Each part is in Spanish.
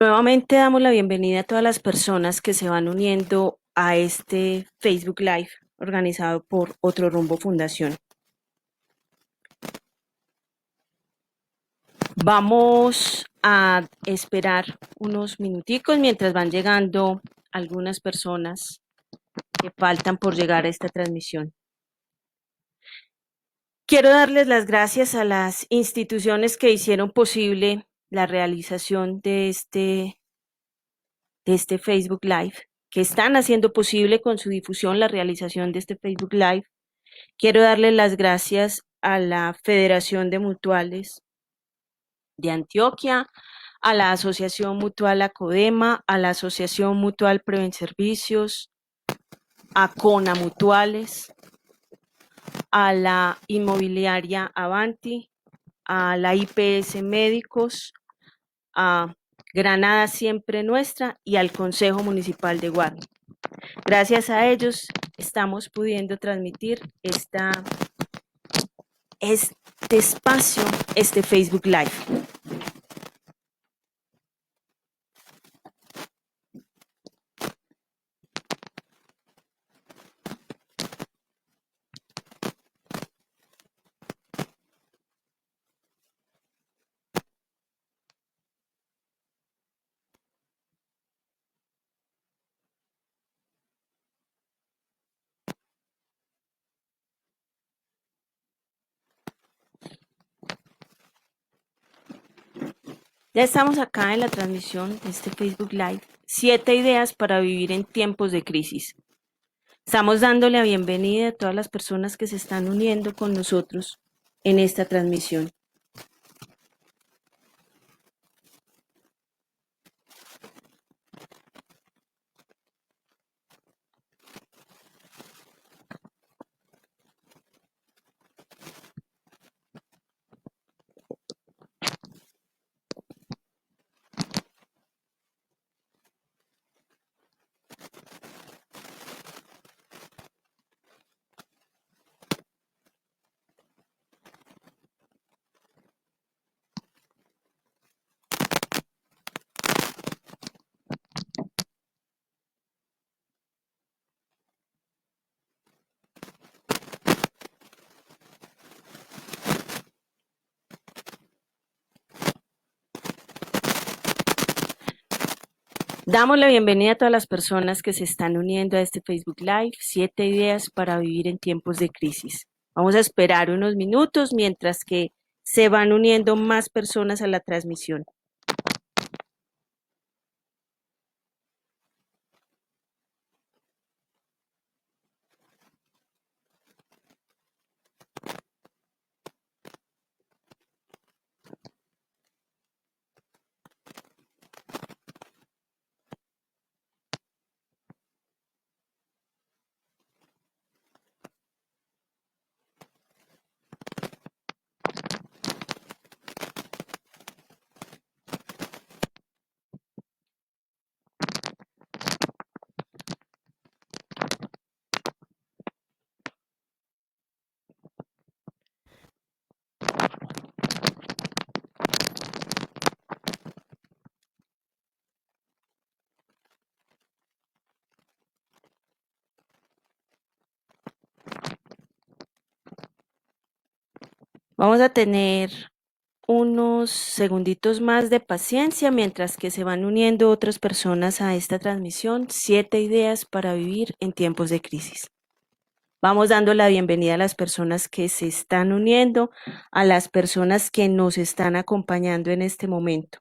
Nuevamente damos la bienvenida a todas las personas que se van uniendo a este Facebook Live organizado por Otro Rumbo Fundación. Vamos a esperar unos minuticos mientras van llegando algunas personas que faltan por llegar a esta transmisión. Quiero darles las gracias a las instituciones que hicieron posible la realización de este Facebook Live, que están haciendo posible con su difusión la realización de este Facebook Live. Quiero darle las gracias a la Federación de Mutuales de Antioquia, a la Asociación Mutual Acodema, a la Asociación Mutual Prevenservicios, a CONA Mutuales, a la Inmobiliaria Avanti, a la IPS Médicos, a Granada Siempre Nuestra y al Consejo Municipal de Guarne. Gracias a ellos estamos pudiendo transmitir este espacio, este Facebook Live. Ya estamos acá en la transmisión de este Facebook Live. 7 ideas para vivir en tiempos de crisis. Estamos dándole la bienvenida a todas las personas que se están uniendo con nosotros en esta transmisión. Damos la bienvenida a todas las personas que se están uniendo a este Facebook Live, 7 ideas para vivir en tiempos de crisis. Vamos a esperar unos minutos mientras que se van uniendo más personas a la transmisión. Vamos a tener unos segunditos más de paciencia mientras que se van uniendo otras personas a esta transmisión. 7 ideas para vivir en tiempos de crisis. Vamos dando la bienvenida a las personas que se están uniendo, a las personas que nos están acompañando en este momento.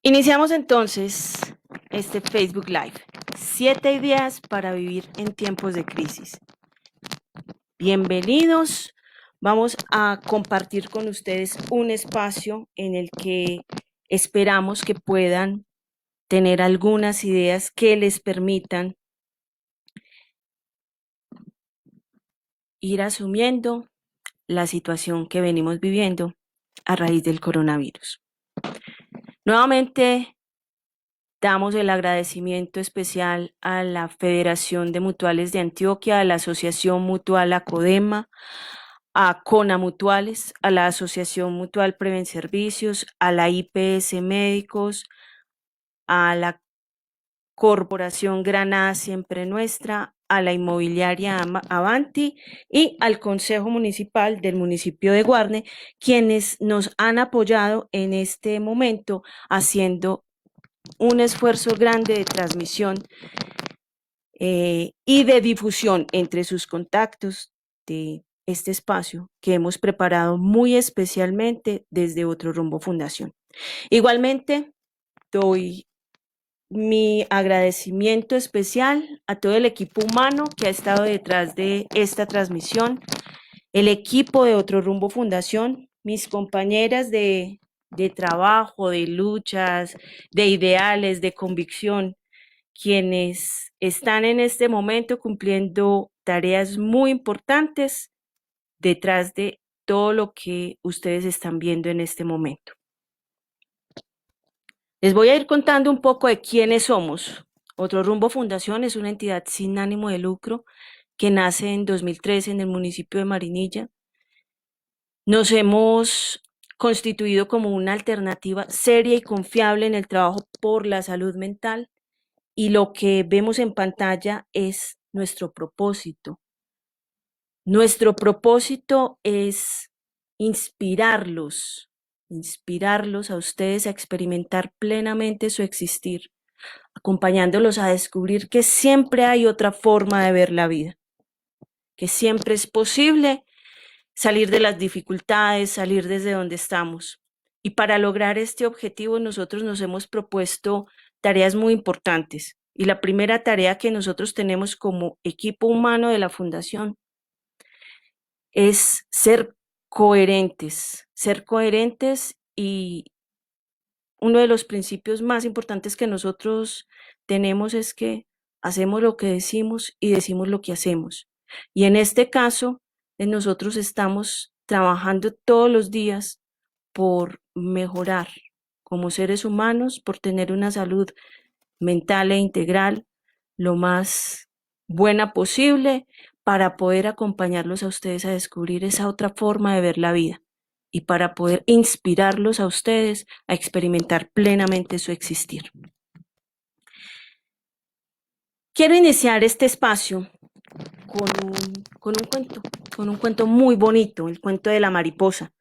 Iniciamos entonces este Facebook Live. 7 ideas para vivir en tiempos de crisis. Bienvenidos. Vamos a compartir con ustedes un espacio en el que esperamos que puedan tener algunas ideas que les permitan ir asumiendo la situación que venimos viviendo a raíz del coronavirus. Nuevamente, damos el agradecimiento especial a la Federación de Mutuales de Antioquia, a la Asociación Mutual Acodema, a CONA Mutuales, a la Asociación Mutual Preven Servicios, a la IPS Médicos, a la Corporación Granada Siempre Nuestra, a la Inmobiliaria Avanti y al Consejo Municipal del municipio de Guarne, quienes nos han apoyado en este momento haciendo un esfuerzo grande de transmisión y de difusión entre sus contactos de este espacio que hemos preparado muy especialmente desde Otro Rumbo Fundación. Igualmente, doy mi agradecimiento especial a todo el equipo humano que ha estado detrás de esta transmisión, el equipo de Otro Rumbo Fundación, mis compañeras de trabajo, de luchas, de ideales, de convicción, quienes están en este momento cumpliendo tareas muy importantes detrás de todo lo que ustedes están viendo en este momento. Les voy a ir contando un poco de quiénes somos. Otro Rumbo Fundación es una entidad sin ánimo de lucro que nace en 2013 en el municipio de Marinilla. Nos hemos constituido como una alternativa seria y confiable en el trabajo por la salud mental, y lo que vemos en pantalla es nuestro propósito. Nuestro propósito es inspirarlos a ustedes a experimentar plenamente su existir, acompañándolos a descubrir que siempre hay otra forma de ver la vida, que siempre es posible salir de las dificultades, salir desde donde estamos. Y para lograr este objetivo nosotros nos hemos propuesto tareas muy importantes. Y la primera tarea que nosotros tenemos como equipo humano de la Fundación es ser coherentes y uno de los principios más importantes que nosotros tenemos es que hacemos lo que decimos y decimos lo que hacemos. Y en este caso, nosotros estamos trabajando todos los días por mejorar como seres humanos, por tener una salud mental e integral lo más buena posible para poder acompañarlos a ustedes a descubrir esa otra forma de ver la vida y para poder inspirarlos a ustedes a experimentar plenamente su existir. Quiero iniciar este espacio con un cuento muy bonito, el cuento de la mariposa.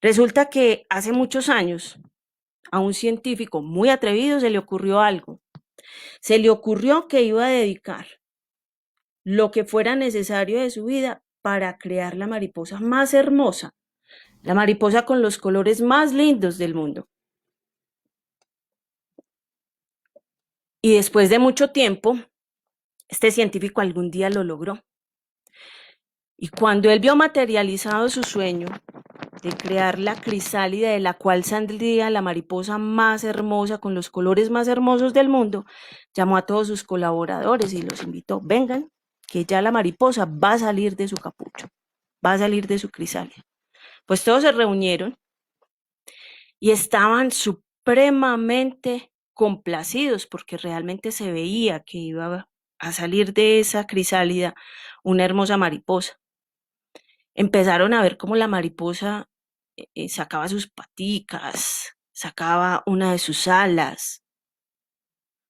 Resulta que hace muchos años a un científico muy atrevido se le ocurrió algo. Se le ocurrió que iba a dedicar lo que fuera necesario de su vida para crear la mariposa más hermosa, la mariposa con los colores más lindos del mundo. Y después de mucho tiempo, este científico algún día lo logró. Y cuando él vio materializado su sueño de crear la crisálida de la cual saldría la mariposa más hermosa con los colores más hermosos del mundo, llamó a todos sus colaboradores y los invitó: vengan, que ya la mariposa va a salir de su capucho, va a salir de su crisálida. Pues todos se reunieron y estaban supremamente complacidos porque realmente se veía que iba a salir de esa crisálida una hermosa mariposa. Empezaron a ver cómo la mariposa sacaba sus paticas, sacaba una de sus alas,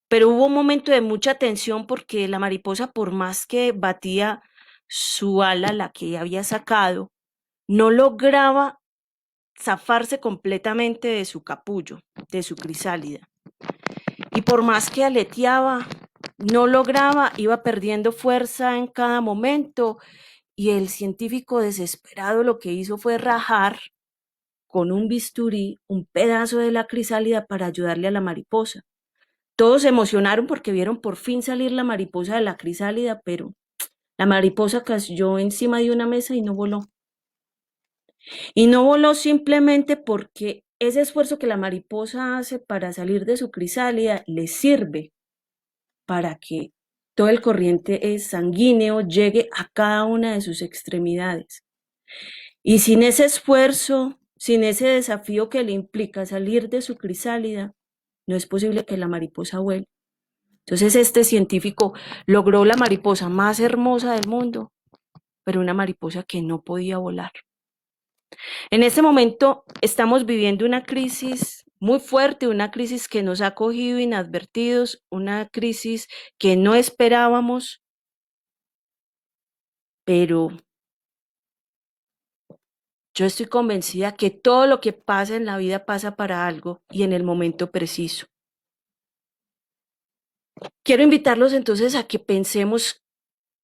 pero hubo un momento de mucha tensión porque la mariposa, por más que batía su ala, la que había sacado, no lograba zafarse completamente de su capullo, de su crisálida. Y por más que aleteaba, no lograba, iba perdiendo fuerza en cada momento, y el científico desesperado lo que hizo fue rajar con un bisturí un pedazo de la crisálida para ayudarle a la mariposa. Todos se emocionaron porque vieron por fin salir la mariposa de la crisálida, pero la mariposa cayó encima de una mesa y no voló. Y no voló simplemente porque ese esfuerzo que la mariposa hace para salir de su crisálida le sirve para que todo el corriente sanguíneo llegue a cada una de sus extremidades. Y sin ese esfuerzo, sin ese desafío que le implica salir de su crisálida, no es posible que la mariposa vuele. Entonces este científico logró la mariposa más hermosa del mundo, pero una mariposa que no podía volar. En este momento estamos viviendo una crisis muy fuerte, una crisis que nos ha cogido inadvertidos, una crisis que no esperábamos, pero yo estoy convencida que todo lo que pasa en la vida pasa para algo y en el momento preciso. Quiero invitarlos entonces a que pensemos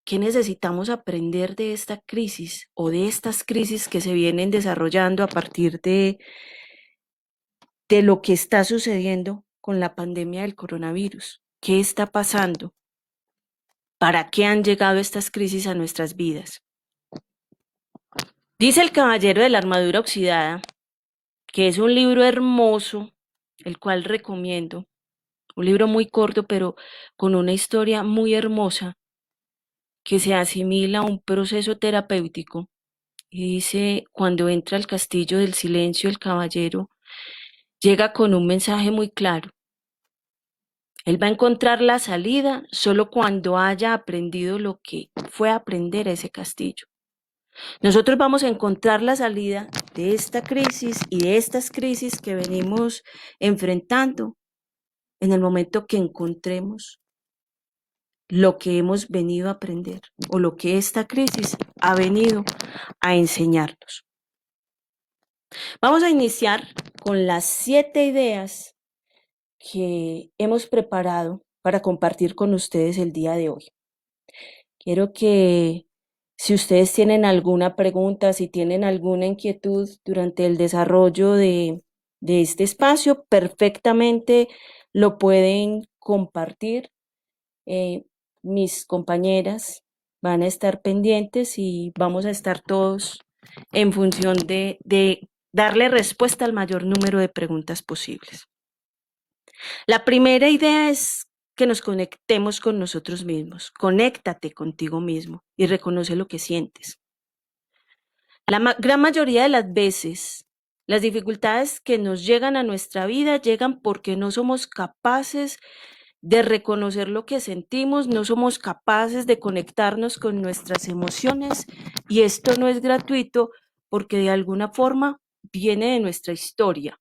qué necesitamos aprender de esta crisis o de estas crisis que se vienen desarrollando a partir de lo que está sucediendo con la pandemia del coronavirus. ¿Qué está pasando? ¿Para qué han llegado estas crisis a nuestras vidas? Dice el Caballero de la Armadura Oxidada, que es un libro hermoso, el cual recomiendo, un libro muy corto, pero con una historia muy hermosa, que se asimila a un proceso terapéutico. Y dice, cuando entra al castillo del silencio, el caballero llega con un mensaje muy claro. Él va a encontrar la salida solo cuando haya aprendido lo que fue aprender a ese castillo. Nosotros vamos a encontrar la salida de esta crisis y de estas crisis que venimos enfrentando en el momento que encontremos lo que hemos venido a aprender o lo que esta crisis ha venido a enseñarnos. Vamos a iniciar con las 7 ideas que hemos preparado para compartir con ustedes el día de hoy. Quiero que si ustedes tienen alguna pregunta, si tienen alguna inquietud durante el desarrollo de este espacio, perfectamente lo pueden compartir. Mis compañeras van a estar pendientes y vamos a estar todos en función de darle respuesta al mayor número de preguntas posibles. La primera idea es que nos conectemos con nosotros mismos. Conéctate contigo mismo y reconoce lo que sientes. La gran mayoría de las veces, las dificultades que nos llegan a nuestra vida llegan porque no somos capaces de reconocer lo que sentimos, no somos capaces de conectarnos con nuestras emociones y esto no es gratuito porque de alguna forma viene de nuestra historia.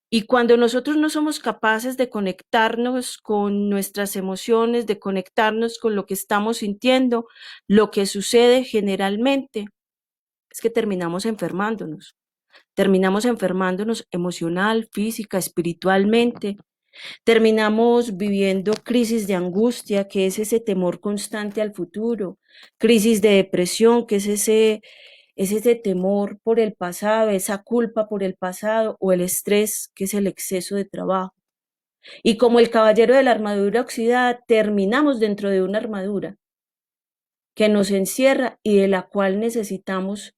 Y cuando nosotros no somos capaces de conectarnos con nuestras emociones, de conectarnos con lo que estamos sintiendo, lo que sucede generalmente es que terminamos enfermándonos. Terminamos enfermándonos emocional, física, espiritualmente. Terminamos viviendo crisis de angustia, que es ese temor constante al futuro, crisis de depresión, que es ese temor por el pasado, esa culpa por el pasado, o el estrés, que es el exceso de trabajo. Y como el caballero de la armadura oxidada, terminamos dentro de una armadura que nos encierra y de la cual necesitamos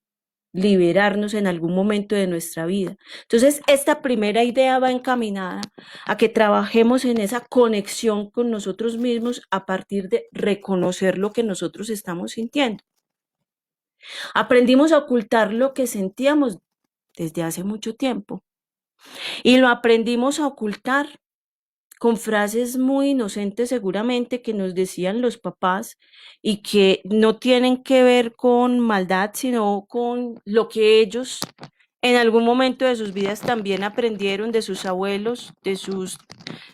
liberarnos en algún momento de nuestra vida. Entonces, esta primera idea va encaminada a que trabajemos en esa conexión con nosotros mismos a partir de reconocer lo que nosotros estamos sintiendo. Aprendimos a ocultar lo que sentíamos desde hace mucho tiempo y lo aprendimos a ocultar con frases muy inocentes seguramente que nos decían los papás y que no tienen que ver con maldad, sino con lo que ellos en algún momento de sus vidas también aprendieron de sus abuelos, de sus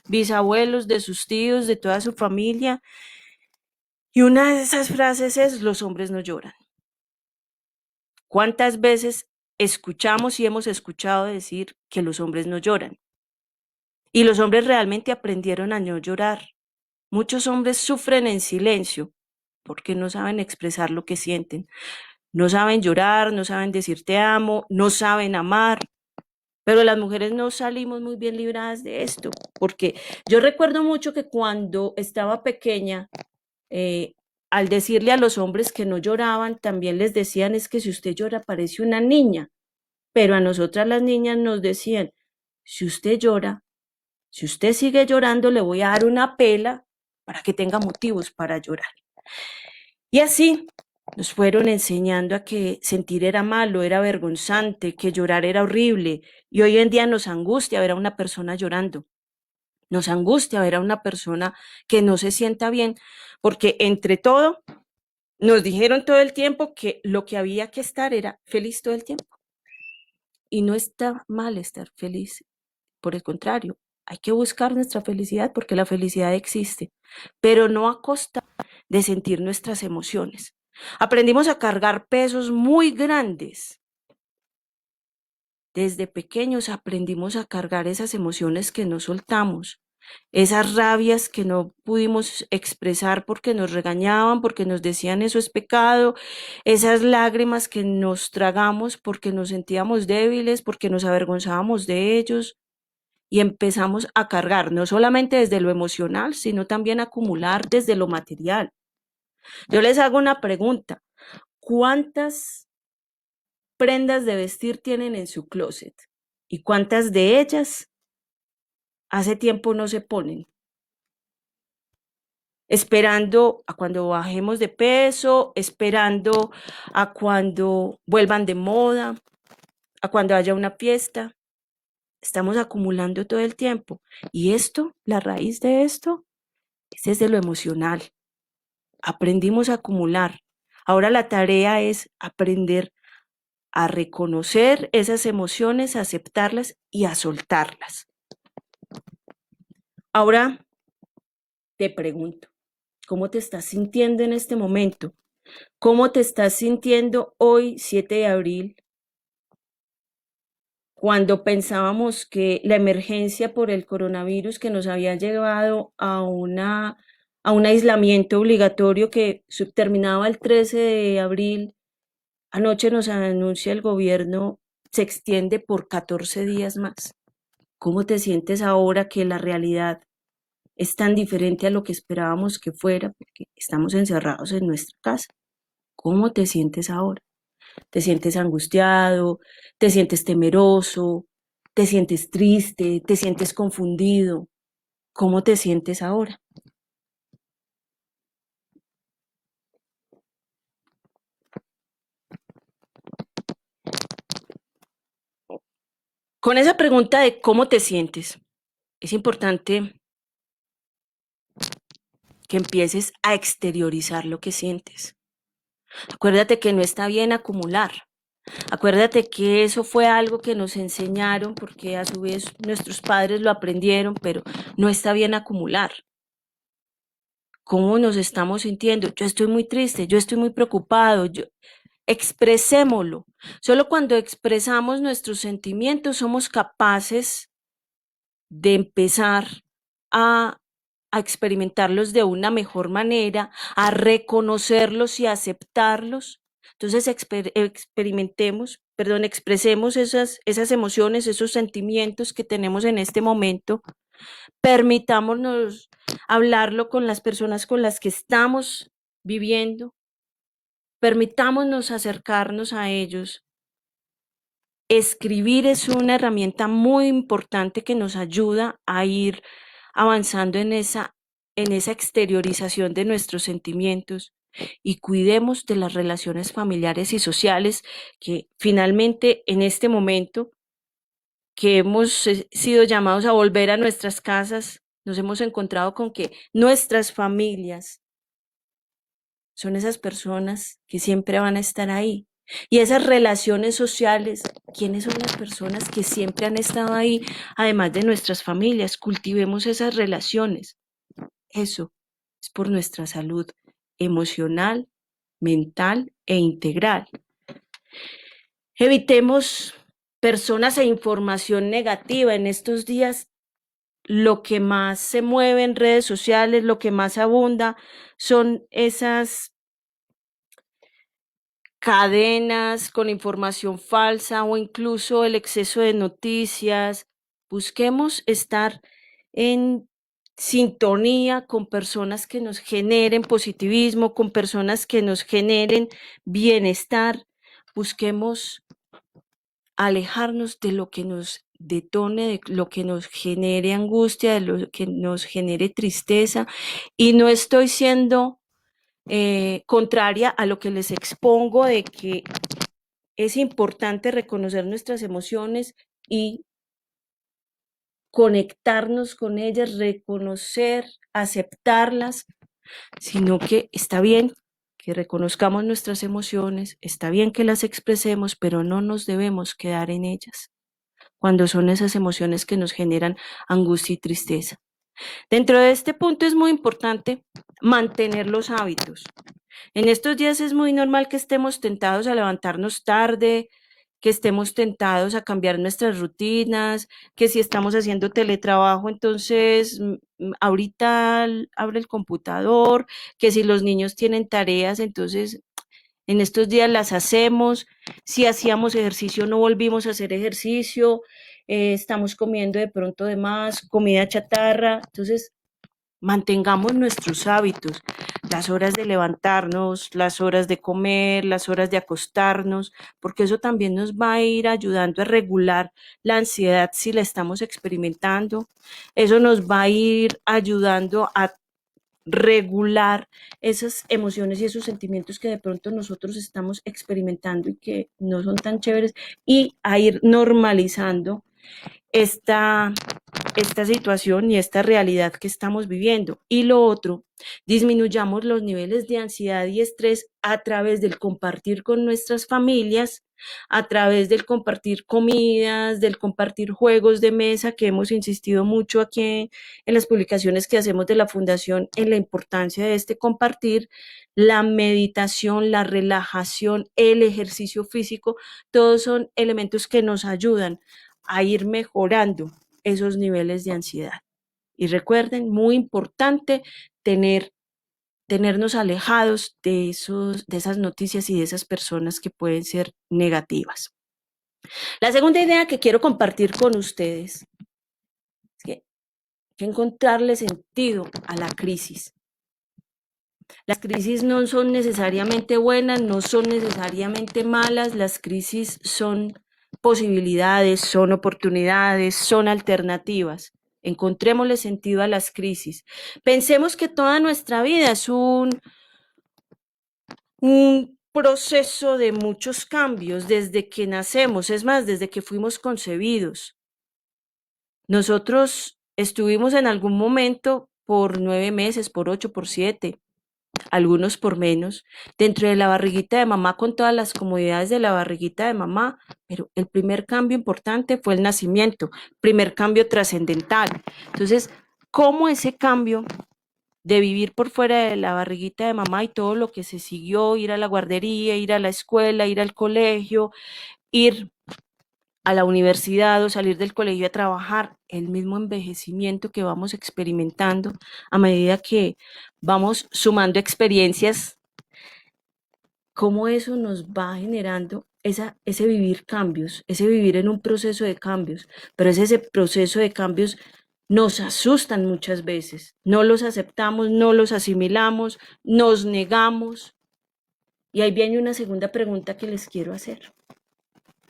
bisabuelos, de sus tíos, de toda su familia. Y una de esas frases es: los hombres no lloran. ¿Cuántas veces escuchamos y hemos escuchado decir que los hombres no lloran? Y los hombres realmente aprendieron a no llorar. Muchos hombres sufren en silencio porque no saben expresar lo que sienten. No saben llorar, no saben decir te amo, no saben amar. Pero las mujeres no salimos muy bien libradas de esto, porque yo recuerdo mucho que cuando estaba pequeña, eh, al decirle a los hombres que no lloraban, también les decían es que si usted llora parece una niña, pero a nosotras las niñas nos decían, si usted llora, si usted sigue llorando, le voy a dar una pela para que tenga motivos para llorar. Y así nos fueron enseñando a que sentir era malo, era vergonzante, que llorar era horrible. Y hoy en día nos angustia ver a una persona llorando. Nos angustia ver a una persona que no se sienta bien, porque entre todo nos dijeron todo el tiempo que lo que había que estar era feliz todo el tiempo. Y no está mal estar feliz, por el contrario, hay que buscar nuestra felicidad porque la felicidad existe, pero no a costa de sentir nuestras emociones. Aprendimos a cargar pesos muy grandes. Desde pequeños aprendimos a cargar esas emociones que no soltamos, esas rabias que no pudimos expresar porque nos regañaban, porque nos decían eso es pecado, esas lágrimas que nos tragamos porque nos sentíamos débiles, porque nos avergonzábamos de ellos y empezamos a cargar, no solamente desde lo emocional, sino también a acumular desde lo material. Yo les hago una pregunta, ¿cuántas prendas de vestir tienen en su closet? ¿Y cuántas de ellas hace tiempo no se ponen? Esperando a cuando bajemos de peso, esperando a cuando vuelvan de moda, a cuando haya una fiesta. Estamos acumulando todo el tiempo. Y esto, la raíz de esto, es desde lo emocional. Aprendimos a acumular. Ahora la tarea es aprender a reconocer esas emociones, a aceptarlas y a soltarlas. Ahora te pregunto, ¿cómo te estás sintiendo en este momento? ¿Cómo te estás sintiendo hoy, 7 de abril, cuando pensábamos que la emergencia por el coronavirus que nos había llevado a un aislamiento obligatorio que terminaba el 13 de abril, anoche nos anuncia el gobierno, se extiende por 14 días más? ¿Cómo te sientes ahora que la realidad es tan diferente a lo que esperábamos que fuera, porque estamos encerrados en nuestra casa? ¿Cómo te sientes ahora? ¿Te sientes angustiado? ¿Te sientes temeroso? ¿Te sientes triste? ¿Te sientes confundido? ¿Cómo te sientes ahora? Con esa pregunta de cómo te sientes, es importante que empieces a exteriorizar lo que sientes. Acuérdate que no está bien acumular. Acuérdate que eso fue algo que nos enseñaron porque a su vez nuestros padres lo aprendieron, pero no está bien acumular. ¿Cómo nos estamos sintiendo? Yo estoy muy triste, yo estoy muy preocupado, expresémoslo. Solo cuando expresamos nuestros sentimientos somos capaces de empezar a, a experimentarlos de una mejor manera, a reconocerlos y aceptarlos. Entonces expresemos esas emociones, esos sentimientos que tenemos en este momento. Permitámonos hablarlo con las personas con las que estamos viviendo. Permitámonos acercarnos a ellos. Escribir es una herramienta muy importante que nos ayuda a ir avanzando en esa exteriorización de nuestros sentimientos y cuidemos de las relaciones familiares y sociales que finalmente en este momento que hemos sido llamados a volver a nuestras casas, nos hemos encontrado con que nuestras familias son esas personas que siempre van a estar ahí. Y esas relaciones sociales, ¿quiénes son las personas que siempre han estado ahí, además de nuestras familias? Cultivemos esas relaciones. Eso es por nuestra salud emocional, mental e integral. Evitemos personas e información negativa en estos días. Lo que más se mueve en redes sociales, lo que más abunda, son cadenas con información falsa o incluso el exceso de noticias. Busquemos estar en sintonía con personas que nos generen positivismo, con personas que nos generen bienestar. Busquemos alejarnos de lo que nos detone, de lo que nos genere angustia, de lo que nos genere tristeza. Y no estoy siendo contraria a lo que les expongo de que es importante reconocer nuestras emociones y conectarnos con ellas, reconocer, aceptarlas, sino que está bien que reconozcamos nuestras emociones, está bien que las expresemos, pero no nos debemos quedar en ellas, cuando son esas emociones que nos generan angustia y tristeza. Dentro de este punto es muy importante mantener los hábitos. En estos días es muy normal que estemos tentados a levantarnos tarde, que estemos tentados a cambiar nuestras rutinas, que si estamos haciendo teletrabajo, entonces ahorita abre el computador, que si los niños tienen tareas, entonces en estos días las hacemos, si hacíamos ejercicio no volvimos a hacer ejercicio, estamos comiendo de pronto de más, comida chatarra, entonces mantengamos nuestros hábitos, las horas de levantarnos, las horas de comer, las horas de acostarnos, porque eso también nos va a ir ayudando a regular la ansiedad si la estamos experimentando. Eso nos va a ir ayudando a regular esas emociones y esos sentimientos que de pronto nosotros estamos experimentando y que no son tan chéveres y a ir normalizando esta, esta situación y esta realidad que estamos viviendo. Y lo otro, disminuyamos los niveles de ansiedad y estrés a través del compartir con nuestras familias, a través del compartir comidas, del compartir juegos de mesa, que hemos insistido mucho aquí en las publicaciones que hacemos de la Fundación en la importancia de este compartir, la meditación, la relajación, el ejercicio físico, todos son elementos que nos ayudan a ir mejorando esos niveles de ansiedad. Y recuerden, muy importante tenernos alejados de esas noticias y de esas personas que pueden ser negativas. La segunda idea que quiero compartir con ustedes es que hay que encontrarle sentido a la crisis. Las crisis no son necesariamente buenas, no son necesariamente malas, las crisis son posibilidades, son oportunidades, son alternativas. Encontrémosle sentido a las crisis. Pensemos que toda nuestra vida es un proceso de muchos cambios desde que nacemos, es más, desde que fuimos concebidos. Nosotros estuvimos en algún momento por 9 meses, por 8, por 7, algunos por menos, dentro de la barriguita de mamá con todas las comodidades de la barriguita de mamá, pero el primer cambio importante fue el nacimiento, primer cambio trascendental. Entonces, ¿cómo ese cambio de vivir por fuera de la barriguita de mamá y todo lo que se siguió, ir a la guardería, ir a la escuela, ir al colegio, ir a la universidad o salir del colegio a trabajar, el mismo envejecimiento que vamos experimentando a medida que vamos sumando experiencias, cómo eso nos va generando ese vivir cambios, ese vivir en un proceso de cambios, pero ese proceso de cambios nos asustan muchas veces, no los aceptamos, no los asimilamos, nos negamos. Y ahí viene una segunda pregunta que les quiero hacer.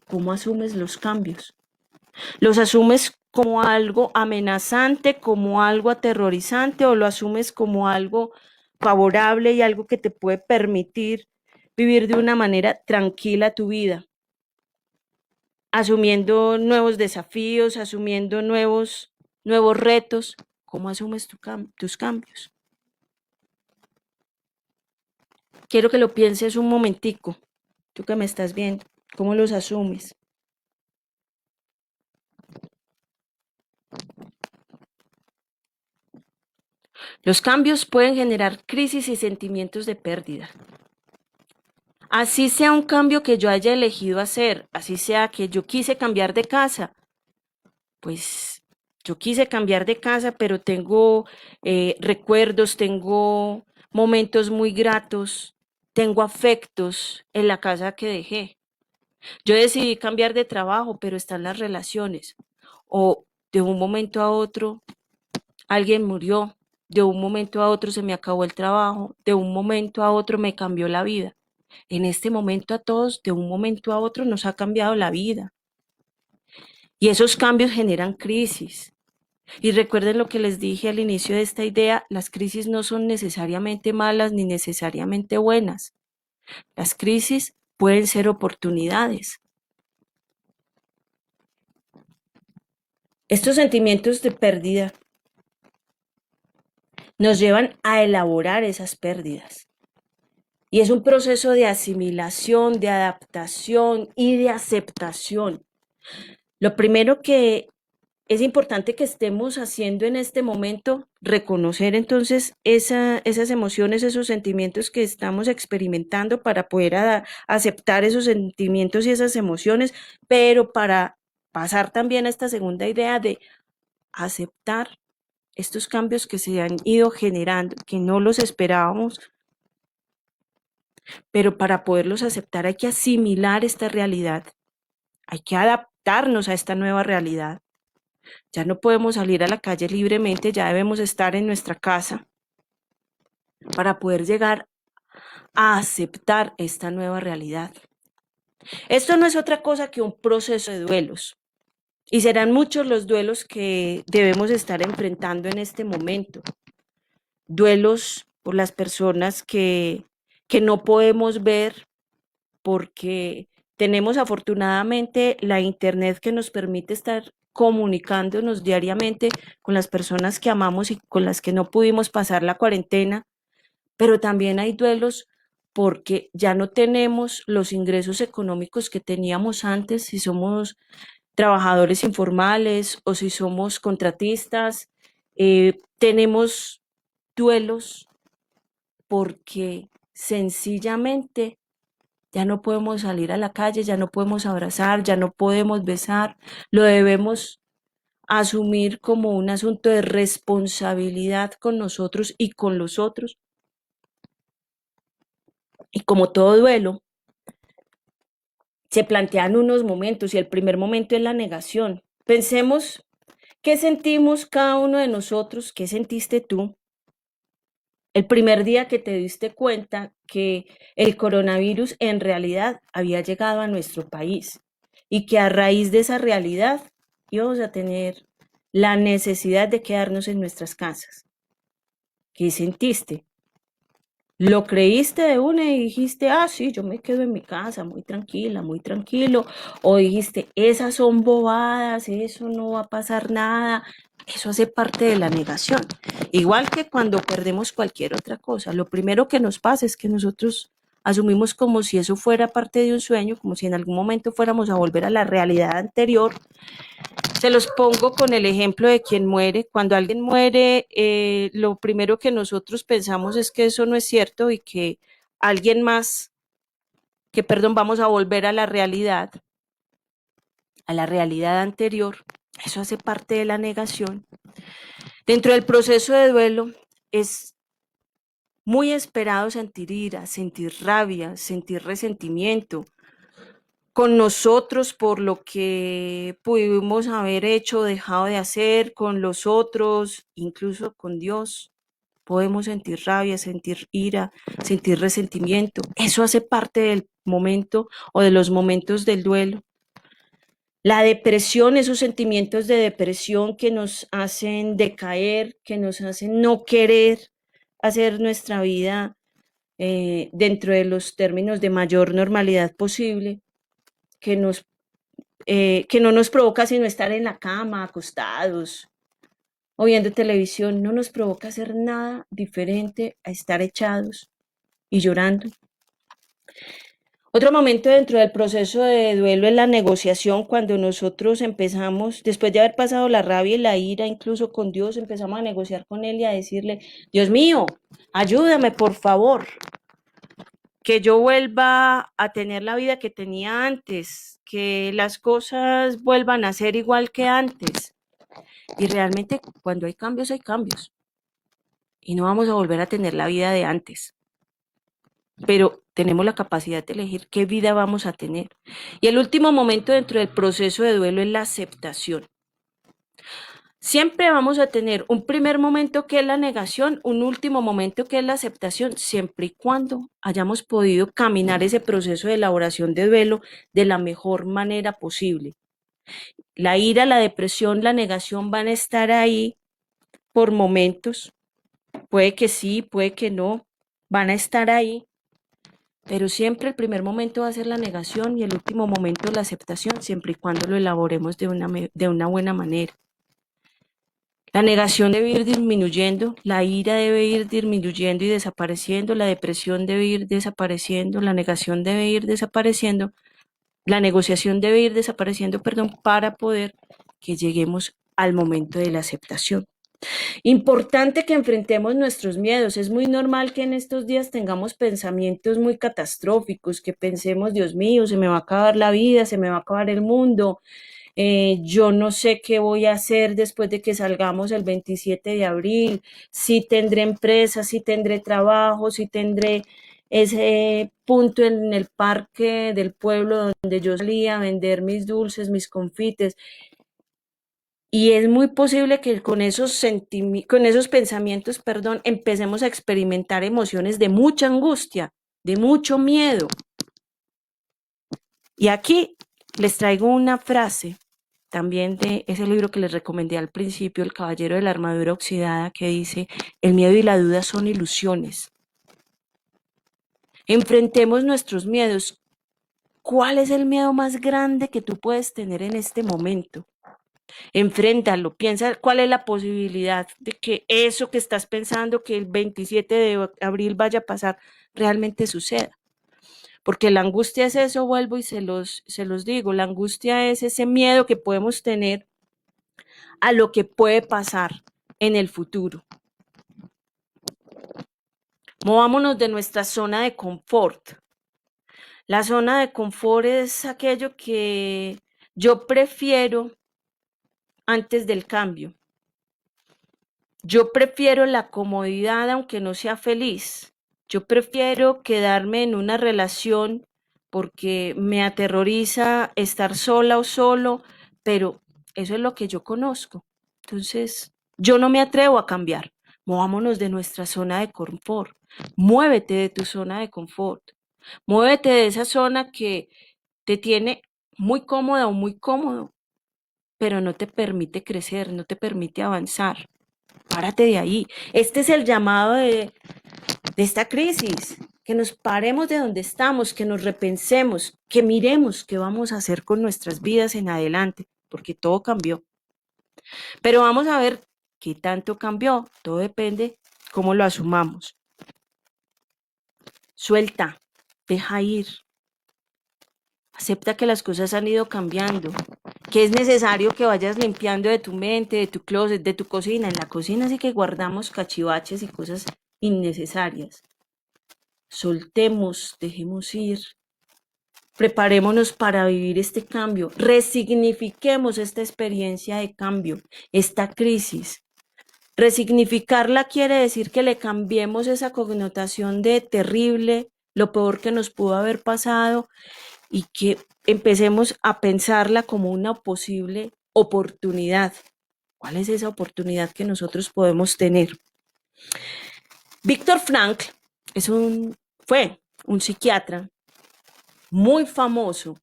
¿Cómo asumes los cambios? ¿Los asumes como algo amenazante, como algo aterrorizante o lo asumes como algo favorable y algo que te puede permitir vivir de una manera tranquila tu vida? Asumiendo nuevos desafíos, asumiendo nuevos retos. ¿Cómo asumes tus cambios? Quiero que lo pienses un momentico, tú que me estás viendo, ¿cómo los asumes? Los cambios pueden generar crisis y sentimientos de pérdida. Así sea un cambio que yo haya elegido hacer, así sea que yo quise cambiar de casa, pues yo quise cambiar de casa, pero tengo recuerdos, tengo momentos muy gratos tengo afectos en la casa que dejé. Yo decidí cambiar de trabajo, pero están las relaciones. O de un momento a otro alguien murió, de un momento a otro se me acabó el trabajo, de un momento a otro me cambió la vida. En este momento a todos, de un momento a otro, nos ha cambiado la vida. Y esos cambios generan crisis. Y recuerden lo que les dije al inicio de esta idea, las crisis no son necesariamente malas ni necesariamente buenas. Las crisis pueden ser oportunidades. Estos sentimientos de pérdida nos llevan a elaborar esas pérdidas. Y es un proceso de asimilación, de adaptación y de aceptación. Lo primero que es importante que estemos haciendo en este momento, reconocer entonces esas emociones, esos sentimientos que estamos experimentando para poder aceptar esos sentimientos y esas emociones, pero para pasar también a esta segunda idea de aceptar estos cambios que se han ido generando, que no los esperábamos, pero para poderlos aceptar hay que asimilar esta realidad, hay que adaptarnos a esta nueva realidad. Ya no podemos salir a la calle libremente, ya debemos estar en nuestra casa para poder llegar a aceptar esta nueva realidad. Esto no es otra cosa que un proceso de duelos. Y serán muchos los duelos que debemos estar enfrentando en este momento. Duelos por las personas que no podemos ver porque tenemos afortunadamente la internet que nos permite estar comunicándonos diariamente con las personas que amamos y con las que no pudimos pasar la cuarentena, pero también hay duelos porque ya no tenemos los ingresos económicos que teníamos antes, si somos trabajadores informales o si somos contratistas, tenemos duelos porque sencillamente ya no podemos salir a la calle, ya no podemos abrazar, ya no podemos besar, lo debemos asumir como un asunto de responsabilidad con nosotros y con los otros. Y como todo duelo, se plantean unos momentos y el primer momento es la negación. Pensemos qué sentimos cada uno de nosotros, qué sentiste tú el primer día que te diste cuenta que el coronavirus en realidad había llegado a nuestro país y que a raíz de esa realidad íbamos a tener la necesidad de quedarnos en nuestras casas. ¿Qué sentiste? ¿Lo creíste de una y dijiste, ah, sí, yo me quedo en mi casa, muy tranquila, muy tranquilo? ¿O dijiste, esas son bobadas, eso no va a pasar nada? Eso hace parte de la negación. Igual que cuando perdemos cualquier otra cosa, lo primero que nos pasa es que nosotros asumimos como si eso fuera parte de un sueño, como si en algún momento fuéramos a volver a la realidad anterior. Se los pongo con el ejemplo de quien muere. Cuando alguien muere, lo primero que nosotros pensamos es que eso no es cierto y que alguien más, que perdón, vamos a volver a la realidad anterior. Eso hace parte de la negación. Dentro del proceso de duelo es muy esperado sentir ira, sentir rabia, sentir resentimiento con nosotros por lo que pudimos haber hecho o dejado de hacer, con los otros, incluso con Dios. Podemos sentir rabia, sentir ira, sentir resentimiento. Eso hace parte del momento o de los momentos del duelo. La depresión, esos sentimientos de depresión que nos hacen decaer, que nos hacen no querer hacer nuestra vida dentro de los términos de mayor normalidad posible, que no nos provoca sino estar en la cama, acostados o viendo televisión, no nos provoca hacer nada diferente a estar echados y llorando. Otro momento dentro del proceso de duelo es la negociación, cuando nosotros empezamos, después de haber pasado la rabia y la ira, incluso con Dios, empezamos a negociar con Él y a decirle, Dios mío, ayúdame por favor, que yo vuelva a tener la vida que tenía antes, que las cosas vuelvan a ser igual que antes. Y realmente cuando hay cambios, hay cambios. Y no vamos a volver a tener la vida de antes. Pero tenemos la capacidad de elegir qué vida vamos a tener. Y el último momento dentro del proceso de duelo es la aceptación. Siempre vamos a tener un primer momento que es la negación, un último momento que es la aceptación, siempre y cuando hayamos podido caminar ese proceso de elaboración de duelo de la mejor manera posible. La ira, la depresión, la negación van a estar ahí por momentos. Puede que sí, puede que no, van a estar ahí, pero siempre el primer momento va a ser la negación y el último momento la aceptación, siempre y cuando lo elaboremos de una buena manera. La negación debe ir disminuyendo, la ira debe ir disminuyendo y desapareciendo, la depresión debe ir desapareciendo, la negación debe ir desapareciendo, la negociación debe ir desapareciendo, perdón, para poder que lleguemos al momento de la aceptación. Importante que enfrentemos nuestros miedos. Es muy normal que en estos días tengamos pensamientos muy catastróficos, que pensemos, Dios mío, se me va a acabar la vida, se me va a acabar el mundo, yo no sé qué voy a hacer después de que salgamos el 27 de abril, si tendré empresa, si tendré trabajo, si tendré ese punto en el parque del pueblo donde yo salía a vender mis dulces, mis confites. Y es muy posible que con con esos pensamientos, perdón, empecemos a experimentar emociones de mucha angustia, de mucho miedo. Y aquí les traigo una frase también de ese libro que les recomendé al principio, El Caballero de la Armadura Oxidada, que dice, el miedo y la duda son ilusiones. Enfrentemos nuestros miedos. ¿Cuál es el miedo más grande que tú puedes tener en este momento? Enfréntalo, piensa cuál es la posibilidad de que eso que estás pensando que el 27 de abril vaya a pasar realmente suceda. Porque la angustia es eso, vuelvo y se los digo, la angustia es ese miedo que podemos tener a lo que puede pasar en el futuro. Movámonos de nuestra zona de confort. La zona de confort es aquello que yo prefiero antes del cambio. Yo prefiero la comodidad aunque no sea feliz. Yo prefiero quedarme en una relación porque me aterroriza estar sola o solo, pero eso es lo que yo conozco. Entonces, yo no me atrevo a cambiar. Movámonos de nuestra zona de confort. Muévete de tu zona de confort. Muévete de esa zona que te tiene muy cómoda o muy cómodo, pero no te permite crecer, no te permite avanzar. Párate de ahí. Este es el llamado de esta crisis, que nos paremos de donde estamos, que nos repensemos, que miremos qué vamos a hacer con nuestras vidas en adelante, porque todo cambió. Pero vamos a ver qué tanto cambió, todo depende cómo lo asumamos. Suelta, deja ir, acepta que las cosas han ido cambiando, que es necesario que vayas limpiando de tu mente, de tu closet, de tu cocina. En la cocina sí que guardamos cachivaches y cosas innecesarias. Soltemos, dejemos ir, preparémonos para vivir este cambio, resignifiquemos esta experiencia de cambio, esta crisis. Resignificarla quiere decir que le cambiemos esa connotación de terrible, lo peor que nos pudo haber pasado, y que empecemos a pensarla como una posible oportunidad. ¿Cuál es esa oportunidad que nosotros podemos tener? Víctor Frankl fue un psiquiatra muy famoso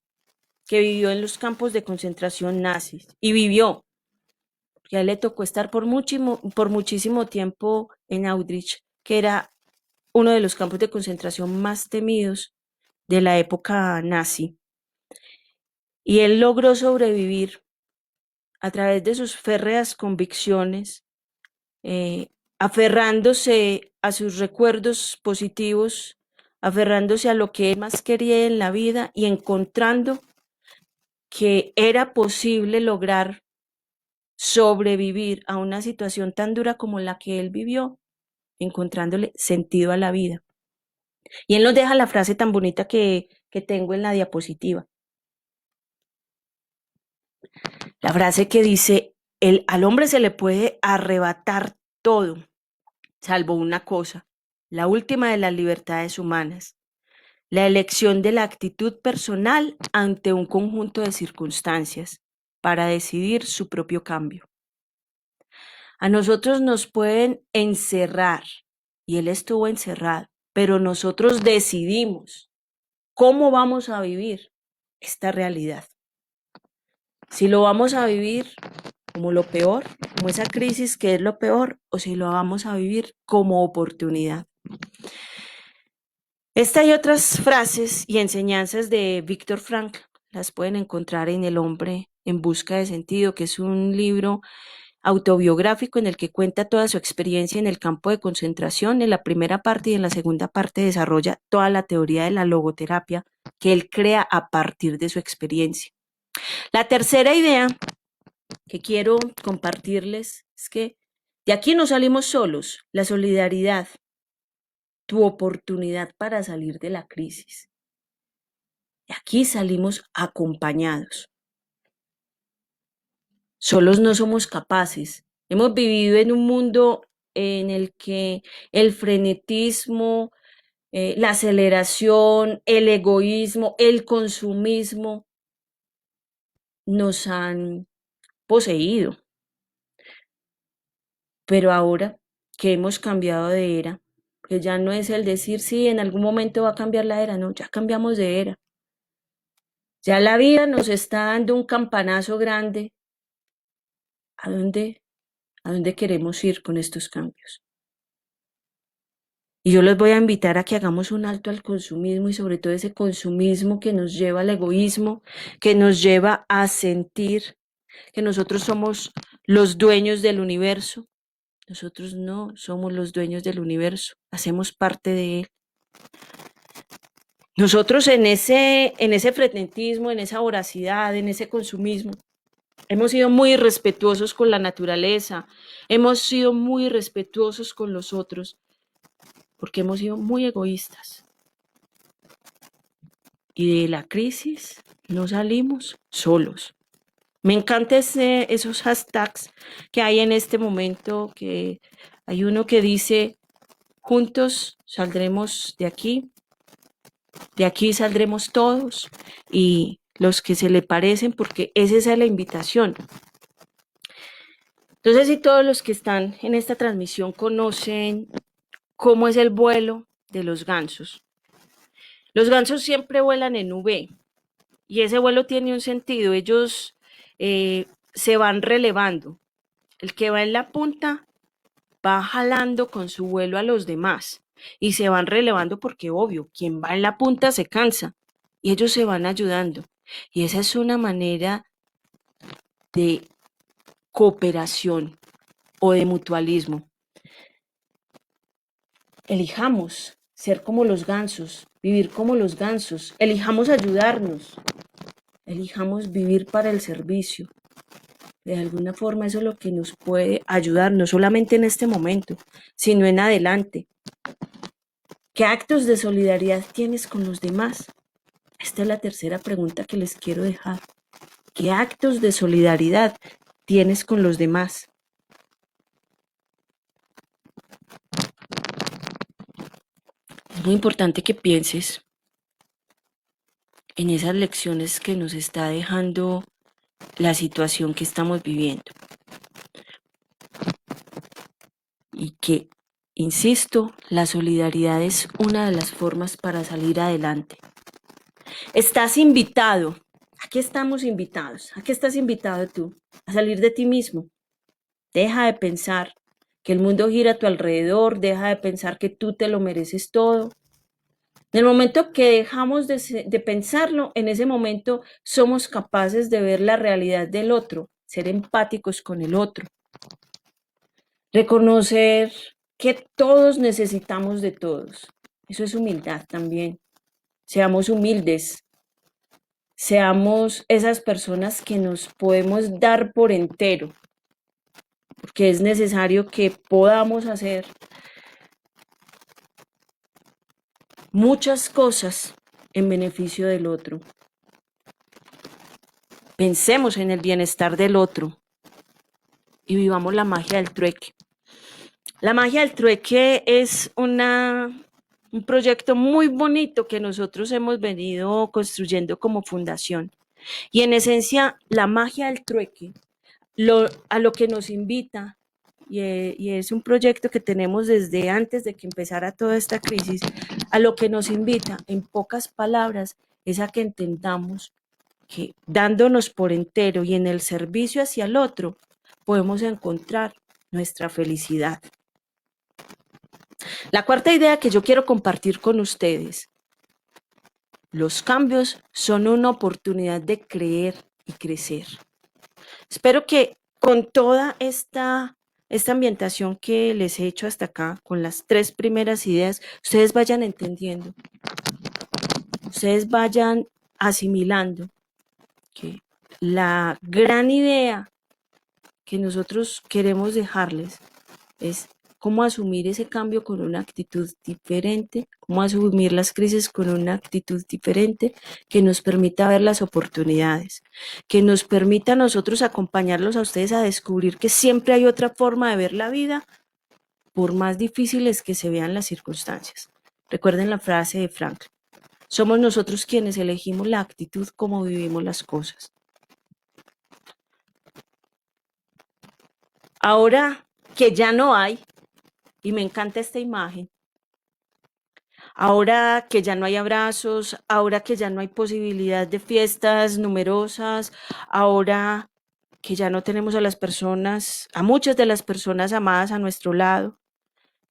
que vivió en los campos de concentración nazis y vivió, porque a él le tocó estar por muchísimo tiempo en Auschwitz, que era uno de los campos de concentración más temidos de la época nazi. Y él logró sobrevivir a través de sus férreas convicciones, aferrándose a sus recuerdos positivos, aferrándose a lo que él más quería en la vida y encontrando que era posible lograr sobrevivir a una situación tan dura como la que él vivió, encontrándole sentido a la vida. Y él nos deja la frase tan bonita que tengo en la diapositiva. La frase que dice, al hombre se le puede arrebatar todo, salvo una cosa, la última de las libertades humanas, la elección de la actitud personal ante un conjunto de circunstancias para decidir su propio cambio. A nosotros nos pueden encerrar, y él estuvo encerrado, pero nosotros decidimos cómo vamos a vivir esta realidad. Si lo vamos a vivir como lo peor, como esa crisis que es lo peor, o si lo vamos a vivir como oportunidad. Esta y otras frases y enseñanzas de Viktor Frankl las pueden encontrar en El hombre en busca de sentido, que es un libro autobiográfico en el que cuenta toda su experiencia en el campo de concentración. En la primera parte y en la segunda parte desarrolla toda la teoría de la logoterapia que él crea a partir de su experiencia. La tercera idea que quiero compartirles es que de aquí no salimos solos. La solidaridad, tu oportunidad para salir de la crisis. De aquí salimos acompañados. Solos no somos capaces. Hemos vivido en un mundo en el que el frenetismo, la aceleración, el egoísmo, el consumismo nos han poseído. Pero ahora que hemos cambiado de era, que ya no es el decir, sí, en algún momento va a cambiar la era, no, ya cambiamos de era. Ya la vida nos está dando un campanazo grande. ¿A dónde queremos ir con estos cambios? Y yo les voy a invitar a que hagamos un alto al consumismo y sobre todo ese consumismo que nos lleva al egoísmo, que nos lleva a sentir que nosotros somos los dueños del universo. Nosotros no somos los dueños del universo, hacemos parte de él. Nosotros en ese frenetismo, en esa voracidad, en ese consumismo, hemos sido muy respetuosos con la naturaleza, hemos sido muy respetuosos con los otros, porque hemos sido muy egoístas. Y de la crisis no salimos solos. Me encantan esos hashtags que hay en este momento, que hay uno que dice, juntos saldremos de aquí saldremos todos, y los que se le parecen, porque esa es la invitación. Entonces, si todos los que están en esta transmisión conocen cómo es el vuelo de los gansos. Los gansos siempre vuelan en V, y ese vuelo tiene un sentido. Ellos se van relevando. El que va en la punta va jalando con su vuelo a los demás y se van relevando porque, obvio, quien va en la punta se cansa y ellos se van ayudando. Y esa es una manera de cooperación o de mutualismo. Elijamos ser como los gansos, vivir como los gansos, elijamos ayudarnos, elijamos vivir para el servicio. De alguna forma eso es lo que nos puede ayudar, no solamente en este momento, sino en adelante. ¿Qué actos de solidaridad tienes con los demás? Esta es la tercera pregunta que les quiero dejar. ¿Qué actos de solidaridad tienes con los demás? Es muy importante que pienses en esas lecciones que nos está dejando la situación que estamos viviendo. Y que, insisto, la solidaridad es una de las formas para salir adelante. Estás invitado, aquí estamos invitados, ¿a qué estás invitado tú? A salir de ti mismo. Deja de pensar que el mundo gira a tu alrededor, deja de pensar que tú te lo mereces todo. En el momento que dejamos de pensarlo, en ese momento somos capaces de ver la realidad del otro, ser empáticos con el otro. Reconocer que todos necesitamos de todos. Eso es humildad también. Seamos humildes. Seamos esas personas que nos podemos dar por entero. Porque es necesario que podamos hacer muchas cosas en beneficio del otro. Pensemos en el bienestar del otro y vivamos la magia del trueque. La magia del trueque es una un proyecto muy bonito que nosotros hemos venido construyendo como fundación. Y en esencia, la magia del trueque, a lo que nos invita, y es un proyecto que tenemos desde antes de que empezara toda esta crisis, a lo que nos invita, en pocas palabras, es a que entendamos que dándonos por entero y en el servicio hacia el otro, podemos encontrar nuestra felicidad. La cuarta idea que yo quiero compartir con ustedes: los cambios son una oportunidad de creer y crecer. Espero que con toda esta ambientación que les he hecho hasta acá, con las 3 primeras ideas, ustedes vayan entendiendo, ustedes vayan asimilando que la gran idea que nosotros queremos dejarles es cómo asumir ese cambio con una actitud diferente, cómo asumir las crisis con una actitud diferente, que nos permita ver las oportunidades, que nos permita a nosotros acompañarlos a ustedes a descubrir que siempre hay otra forma de ver la vida, por más difíciles que se vean las circunstancias. Recuerden la frase de Franklin: somos nosotros quienes elegimos la actitud como vivimos las cosas. Ahora que ya no hay, y me encanta esta imagen, ahora que ya no hay abrazos, ahora que ya no hay posibilidad de fiestas numerosas, ahora que ya no tenemos a las personas, a muchas de las personas amadas a nuestro lado,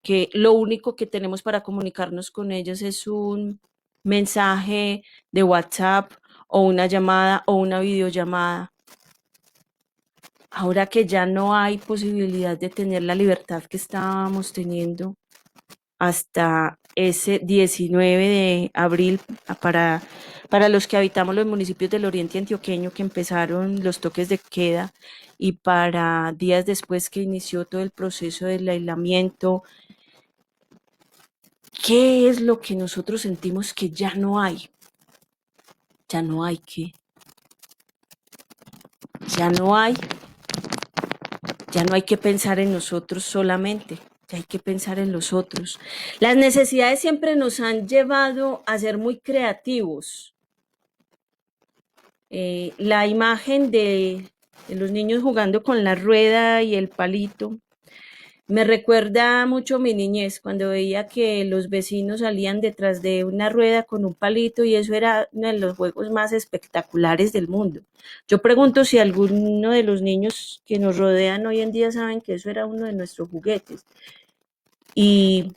que lo único que tenemos para comunicarnos con ellas es un mensaje de WhatsApp o una llamada o una videollamada. Ahora que ya no hay posibilidad de tener la libertad que estábamos teniendo hasta ese 19 de abril para los que habitamos los municipios del oriente antioqueño, que empezaron los toques de queda, y para días después que inició todo el proceso del aislamiento. ¿Qué es lo que nosotros sentimos que ya no hay? Ya no hay qué. Ya no hay. Ya no hay que pensar en nosotros solamente. Ya hay que pensar en los otros. Las necesidades siempre nos han llevado a ser muy creativos. La imagen de los niños jugando con la rueda y el palito me recuerda mucho a mi niñez, cuando veía que los vecinos salían detrás de una rueda con un palito, y eso era uno de los juegos más espectaculares del mundo. Yo pregunto si alguno de los niños que nos rodean hoy en día saben que eso era uno de nuestros juguetes. Y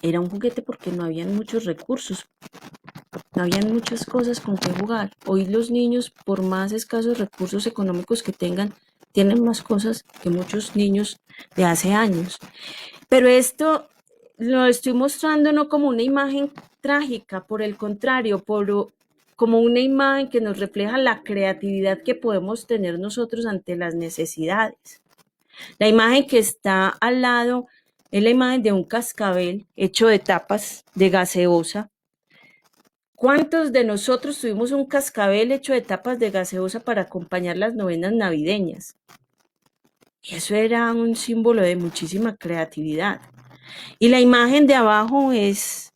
era un juguete porque no habían muchos recursos, no habían muchas cosas con que jugar. Hoy los niños, por más escasos recursos económicos que tengan, tienen más cosas que muchos niños de hace años. Pero esto lo estoy mostrando no como una imagen trágica, por el contrario, como una imagen que nos refleja la creatividad que podemos tener nosotros ante las necesidades. La imagen que está al lado es la imagen de un cascabel hecho de tapas de gaseosa. ¿Cuántos de nosotros tuvimos un cascabel hecho de tapas de gaseosa para acompañar las novenas navideñas? Y eso era un símbolo de muchísima creatividad. Y la imagen de abajo es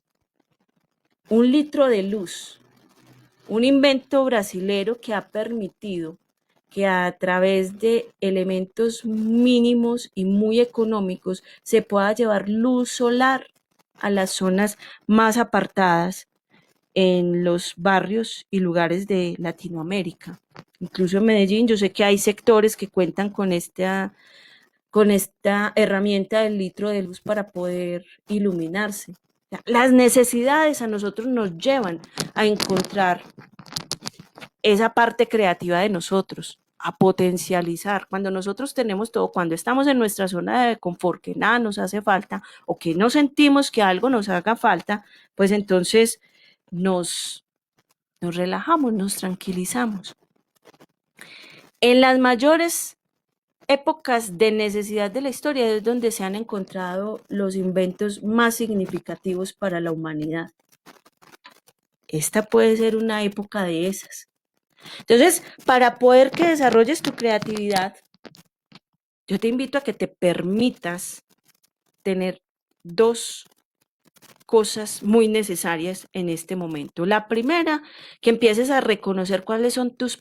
un litro de luz, un invento brasilero que ha permitido que a través de elementos mínimos y muy económicos se pueda llevar luz solar a las zonas más apartadas en los barrios y lugares de Latinoamérica. Incluso en Medellín yo sé que hay sectores que cuentan con esta herramienta del litro de luz para poder iluminarse. Las necesidades a nosotros nos llevan a encontrar esa parte creativa de nosotros, a potencializar. Cuando nosotros tenemos todo, cuando estamos en nuestra zona de confort, que nada nos hace falta o que no sentimos que algo nos haga falta, pues entonces nos relajamos, nos tranquilizamos. En las mayores épocas de necesidad de la historia es donde se han encontrado los inventos más significativos para la humanidad. Esta puede ser una época de esas. Entonces, para poder que desarrolles tu creatividad, yo te invito a que te permitas tener dos cosas muy necesarias en este momento. La primera, que empieces a reconocer cuáles son tus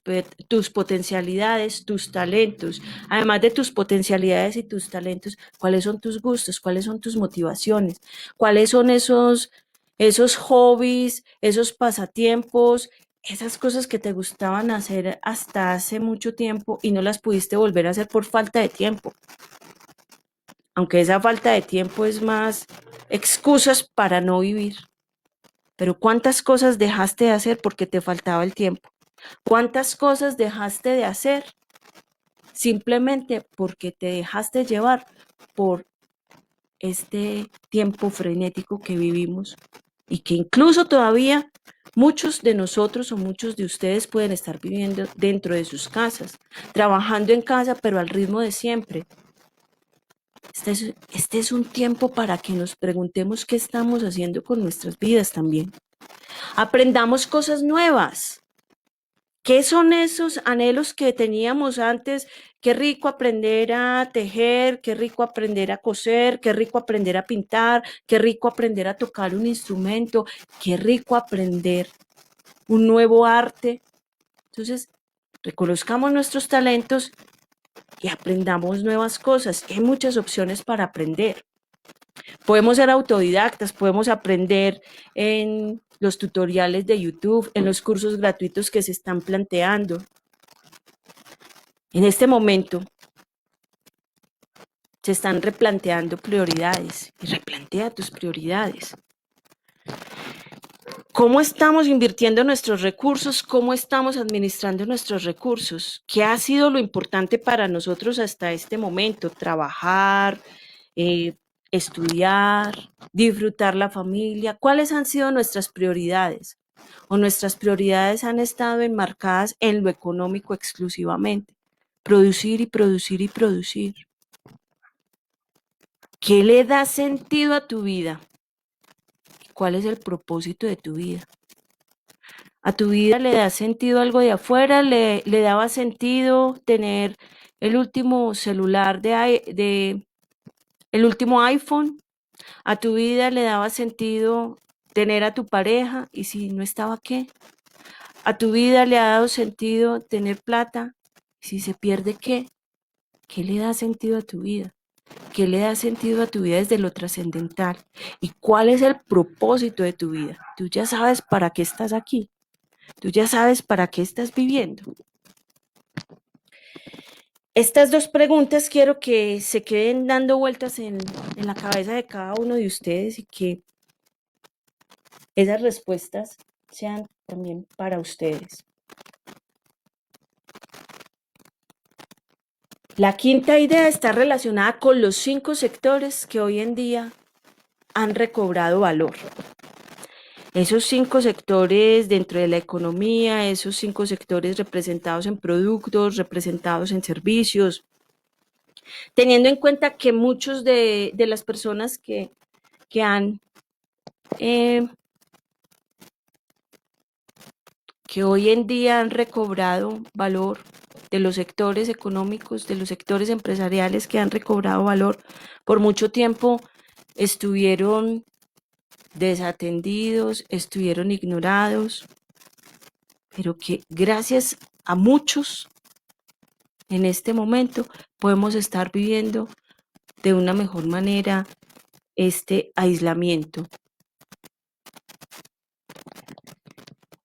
potencialidades, tus talentos. Además de tus potencialidades y tus talentos, cuáles son tus gustos, cuáles son tus motivaciones, cuáles son esos hobbies, esos pasatiempos, esas cosas que te gustaban hacer hasta hace mucho tiempo y no las pudiste volver a hacer por falta de tiempo. Aunque esa falta de tiempo es más excusas para no vivir. Pero ¿cuántas cosas dejaste de hacer porque te faltaba el tiempo? ¿Cuántas cosas dejaste de hacer simplemente porque te dejaste llevar por este tiempo frenético que vivimos y que incluso todavía muchos de nosotros o muchos de ustedes pueden estar viviendo dentro de sus casas, trabajando en casa, pero al ritmo de siempre? Este es un tiempo para que nos preguntemos qué estamos haciendo con nuestras vidas también. Aprendamos cosas nuevas. ¿Qué son esos anhelos que teníamos antes? Qué rico aprender a tejer, qué rico aprender a coser, qué rico aprender a pintar, qué rico aprender a tocar un instrumento, qué rico aprender un nuevo arte. Entonces, reconozcamos nuestros talentos y aprendamos nuevas cosas. Hay muchas opciones para aprender. Podemos ser autodidactas, podemos aprender en los tutoriales de YouTube, en los cursos gratuitos que se están planteando. En este momento se están replanteando prioridades y replantea tus prioridades. ¿Cómo estamos invirtiendo nuestros recursos? ¿Cómo estamos administrando nuestros recursos? ¿Qué ha sido lo importante para nosotros hasta este momento? Trabajar, estudiar, disfrutar la familia. ¿Cuáles han sido nuestras prioridades? ¿O nuestras prioridades han estado enmarcadas en lo económico exclusivamente? Producir y producir y producir. ¿Qué le da sentido a tu vida? ¿Cuál es el propósito de tu vida? ¿A tu vida le da sentido algo de afuera? ¿Le daba sentido tener el último celular el último iPhone? ¿A tu vida le daba sentido tener a tu pareja? ¿Y si no estaba, qué? ¿A tu vida le ha dado sentido tener plata? ¿Y si se pierde, qué? ¿Qué le da sentido a tu vida? ¿Qué le da sentido a tu vida desde lo trascendental? ¿Y cuál es el propósito de tu vida? Tú ya sabes para qué estás aquí. Tú ya sabes para qué estás viviendo. Estas dos preguntas quiero que se queden dando vueltas en la cabeza de cada uno de ustedes y que esas respuestas sean también para ustedes. La quinta idea está relacionada con los 5 sectores que hoy en día han recobrado valor. Esos 5 sectores dentro de la economía, esos 5 sectores representados en productos, representados en servicios, teniendo en cuenta que muchos de las personas que han que hoy en día han recobrado valor, de los sectores económicos, de los sectores empresariales que han recobrado valor, por mucho tiempo estuvieron desatendidos, estuvieron ignorados, pero que gracias a muchos en este momento podemos estar viviendo de una mejor manera este aislamiento.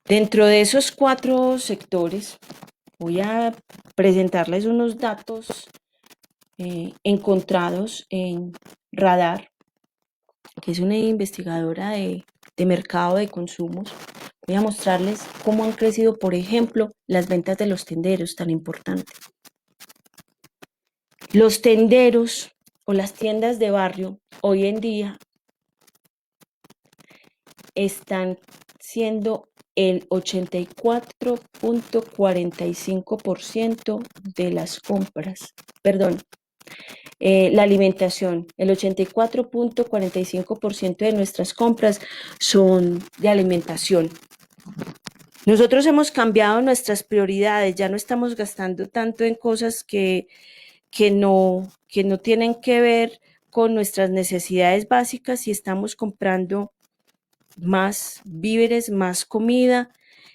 Dentro de esos 4 sectores voy a presentarles unos datos encontrados en Radar, que es una investigadora de mercado de consumos. Voy a mostrarles cómo han crecido, por ejemplo, las ventas de los tenderos, tan importante. Los tenderos o las tiendas de barrio hoy en día están siendo el 84.45% de las compras, perdón, la alimentación, el 84.45% de nuestras compras son de alimentación. Nosotros hemos cambiado nuestras prioridades, ya no estamos gastando tanto en cosas que no tienen que ver con nuestras necesidades básicas y estamos comprando más víveres, más comida.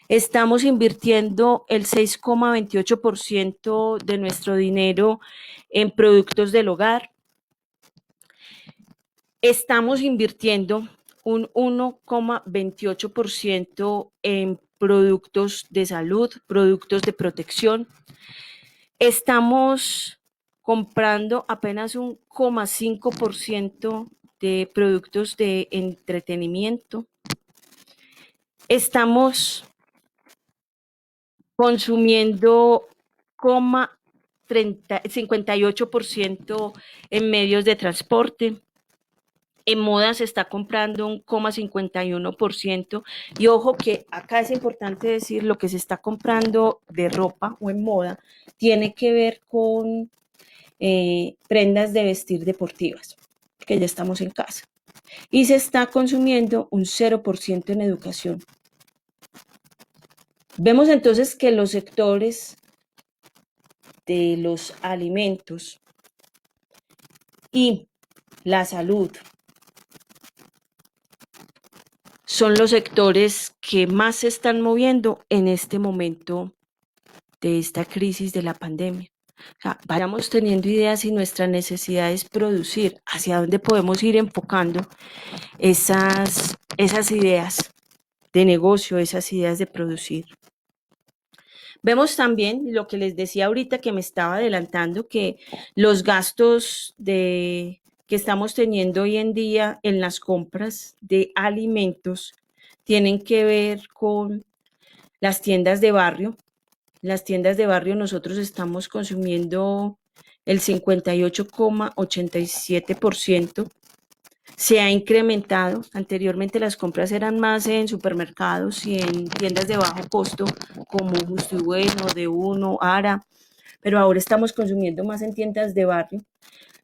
Estamos invirtiendo el 6,28% de nuestro dinero en productos del hogar. Estamos invirtiendo un 1,28% en productos de salud, productos de protección. Estamos comprando apenas un 0,5% de productos de entretenimiento. Estamos consumiendo 58% en medios de transporte. En moda se está comprando un 0,51%. Y ojo que acá es importante decir lo que se está comprando de ropa o en moda tiene que ver con prendas de vestir deportivas, que ya estamos en casa. Y se está consumiendo un 0% en educación. Vemos entonces que los sectores de los alimentos y la salud son los sectores que más se están moviendo en este momento de esta crisis de la pandemia. O sea, vayamos teniendo ideas y nuestra necesidad es producir, hacia dónde podemos ir enfocando esas ideas de negocio, esas ideas de producir. Vemos también lo que les decía ahorita que me estaba adelantando, que los gastos que estamos teniendo hoy en día en las compras de alimentos tienen que ver con las tiendas de barrio. Las tiendas de barrio nosotros estamos consumiendo el 58,87%. Se ha incrementado. Anteriormente las compras eran más en supermercados y en tiendas de bajo costo como Justo y Bueno, De Uno, Ara, pero ahora estamos consumiendo más en tiendas de barrio.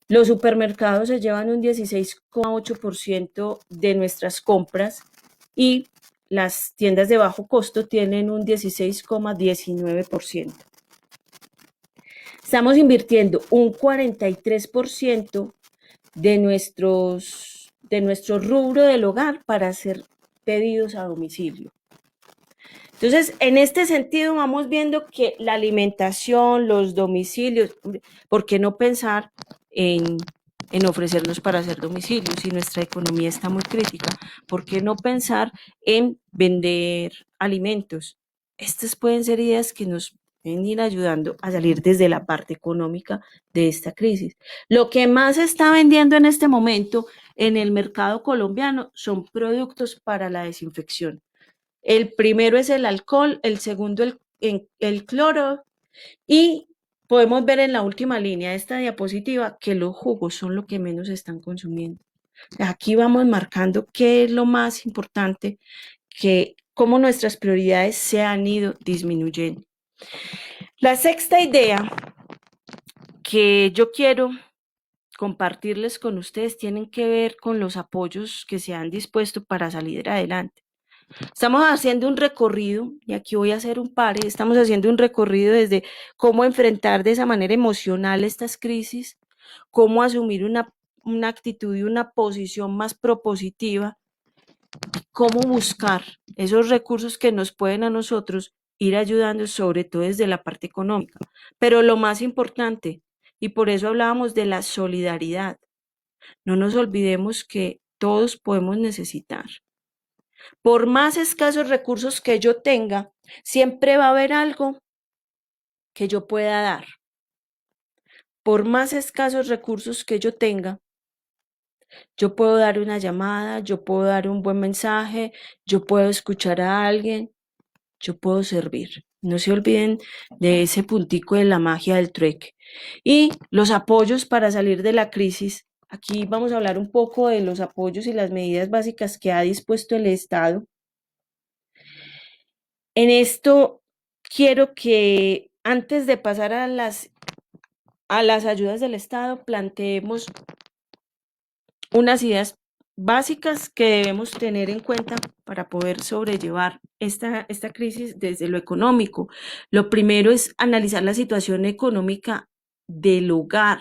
Los supermercados se llevan un 16,8% de nuestras compras y las tiendas de bajo costo tienen un 16,19%. Estamos invirtiendo un 43% de nuestro rubro del hogar para hacer pedidos a domicilio. Entonces, en este sentido vamos viendo que la alimentación, los domicilios, ¿por qué no pensar en ofrecernos para hacer domicilios si nuestra economía está muy crítica? ¿Por qué no pensar en vender alimentos? Estas pueden ser ideas que nos pueden ir ayudando a salir desde la parte económica de esta crisis. Lo que más se está vendiendo en este momento en el mercado colombiano son productos para la desinfección. El primero es el alcohol, el segundo el cloro y podemos ver en la última línea de esta diapositiva que los jugos son lo que menos están consumiendo. Aquí vamos marcando qué es lo más importante, cómo nuestras prioridades se han ido disminuyendo. La sexta idea que yo quiero compartirles con ustedes tienen que ver con los apoyos que se han dispuesto para salir adelante. Estamos haciendo un recorrido, y aquí voy a hacer un par, estamos haciendo un recorrido desde cómo enfrentar de esa manera emocional estas crisis, cómo asumir una actitud y una posición más propositiva, cómo buscar esos recursos que nos pueden a nosotros ir ayudando, sobre todo desde la parte económica. Pero lo más importante, y por eso hablábamos de la solidaridad, no nos olvidemos que todos podemos necesitar. Por más escasos recursos que yo tenga, siempre va a haber algo que yo pueda dar. Por más escasos recursos que yo tenga, yo puedo dar una llamada, yo puedo dar un buen mensaje, yo puedo escuchar a alguien, yo puedo servir. No se olviden de ese puntico de la magia del trueque. Y los apoyos para salir de la crisis. Aquí vamos a hablar un poco de los apoyos y las medidas básicas que ha dispuesto el Estado. En esto quiero que antes de pasar a las ayudas del Estado, planteemos unas ideas básicas que debemos tener en cuenta para poder sobrellevar esta crisis desde lo económico. Lo primero es analizar la situación económica del hogar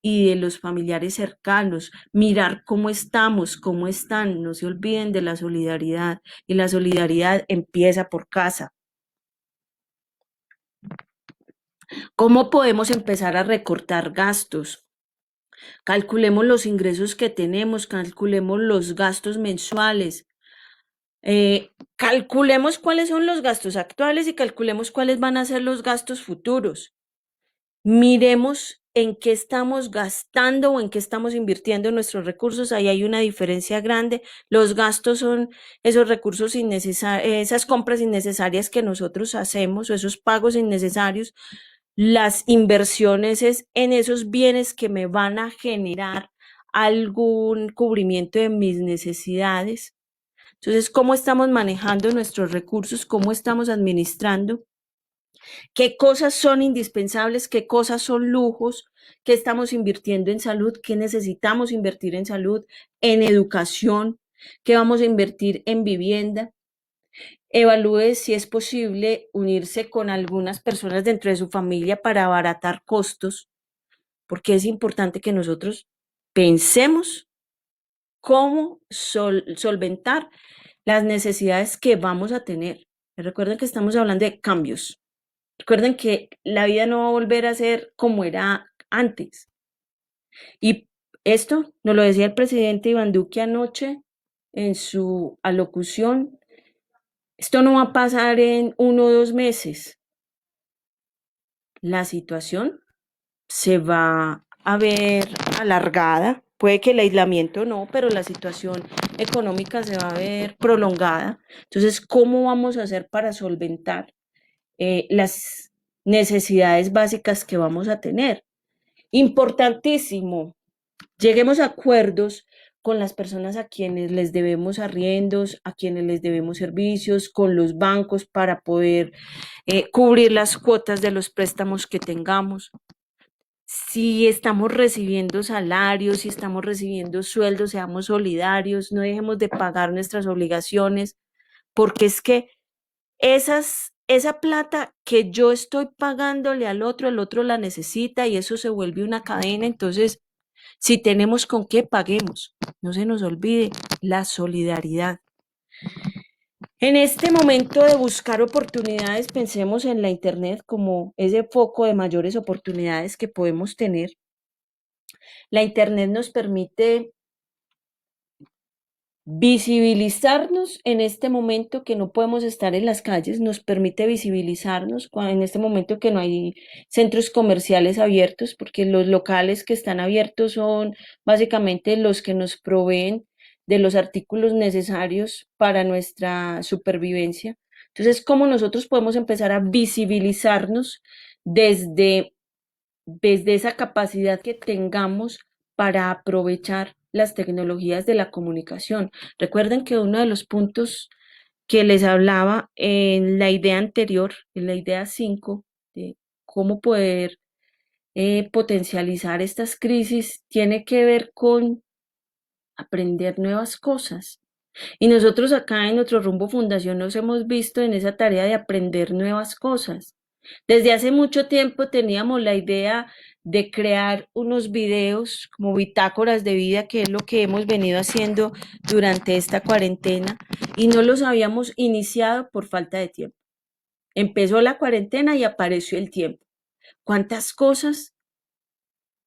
y de los familiares cercanos, mirar cómo estamos, cómo están, no se olviden de la solidaridad y la solidaridad empieza por casa. ¿Cómo podemos empezar a recortar gastos? Calculemos los ingresos que tenemos, calculemos los gastos mensuales, calculemos cuáles son los gastos actuales y calculemos cuáles van a ser los gastos futuros. Miremos en qué estamos gastando o en qué estamos invirtiendo nuestros recursos. Ahí hay una diferencia grande. Los gastos son esos recursos innecesarios, esas compras innecesarias que nosotros hacemos o esos pagos innecesarios. Las inversiones es en esos bienes que me van a generar algún cubrimiento de mis necesidades. Entonces, ¿cómo estamos manejando nuestros recursos? ¿Cómo estamos administrando? ¿Qué cosas son indispensables? ¿Qué cosas son lujos? ¿Qué estamos invirtiendo en salud? ¿Qué necesitamos invertir en salud? ¿En educación? ¿Qué vamos a invertir en vivienda? Evalúe si es posible unirse con algunas personas dentro de su familia para abaratar costos, porque es importante que nosotros pensemos cómo solventar las necesidades que vamos a tener. Recuerden que estamos hablando de cambios. Recuerden que la vida no va a volver a ser como era antes. Y esto nos lo decía el presidente Iván Duque anoche en su alocución. Esto no va a pasar en 1 o 2 meses. La situación se va a ver alargada. Puede que el aislamiento no, pero la situación económica se va a ver prolongada. Entonces, ¿cómo vamos a hacer para solventar las necesidades básicas que vamos a tener? Importantísimo, lleguemos a acuerdos con las personas a quienes les debemos arriendos, a quienes les debemos servicios, con los bancos para poder cubrir las cuotas de los préstamos que tengamos. Si estamos recibiendo salarios, si estamos recibiendo sueldos, seamos solidarios, no dejemos de pagar nuestras obligaciones, porque es que esa plata que yo estoy pagándole al otro, el otro la necesita y eso se vuelve una cadena. Entonces, si tenemos con qué, paguemos. No se nos olvide la solidaridad. En este momento de buscar oportunidades, pensemos en la Internet como ese foco de mayores oportunidades que podemos tener. La Internet nos permite visibilizarnos en este momento que no podemos estar en las calles, nos permite visibilizarnos en este momento que no hay centros comerciales abiertos, porque los locales que están abiertos son básicamente los que nos proveen de los artículos necesarios para nuestra supervivencia. Entonces, ¿cómo nosotros podemos empezar a visibilizarnos desde esa capacidad que tengamos para aprovechar las tecnologías de la comunicación? Recuerden que uno de los puntos que les hablaba en la idea anterior, en la idea 5, de cómo poder potencializar estas crisis, tiene que ver con aprender nuevas cosas. Y nosotros acá en nuestro Rumbo Fundación nos hemos visto en esa tarea de aprender nuevas cosas. Desde hace mucho tiempo teníamos la idea de crear unos videos como bitácoras de vida, que es lo que hemos venido haciendo durante esta cuarentena, y no los habíamos iniciado por falta de tiempo. Empezó la cuarentena y apareció el tiempo. ¿Cuántas cosas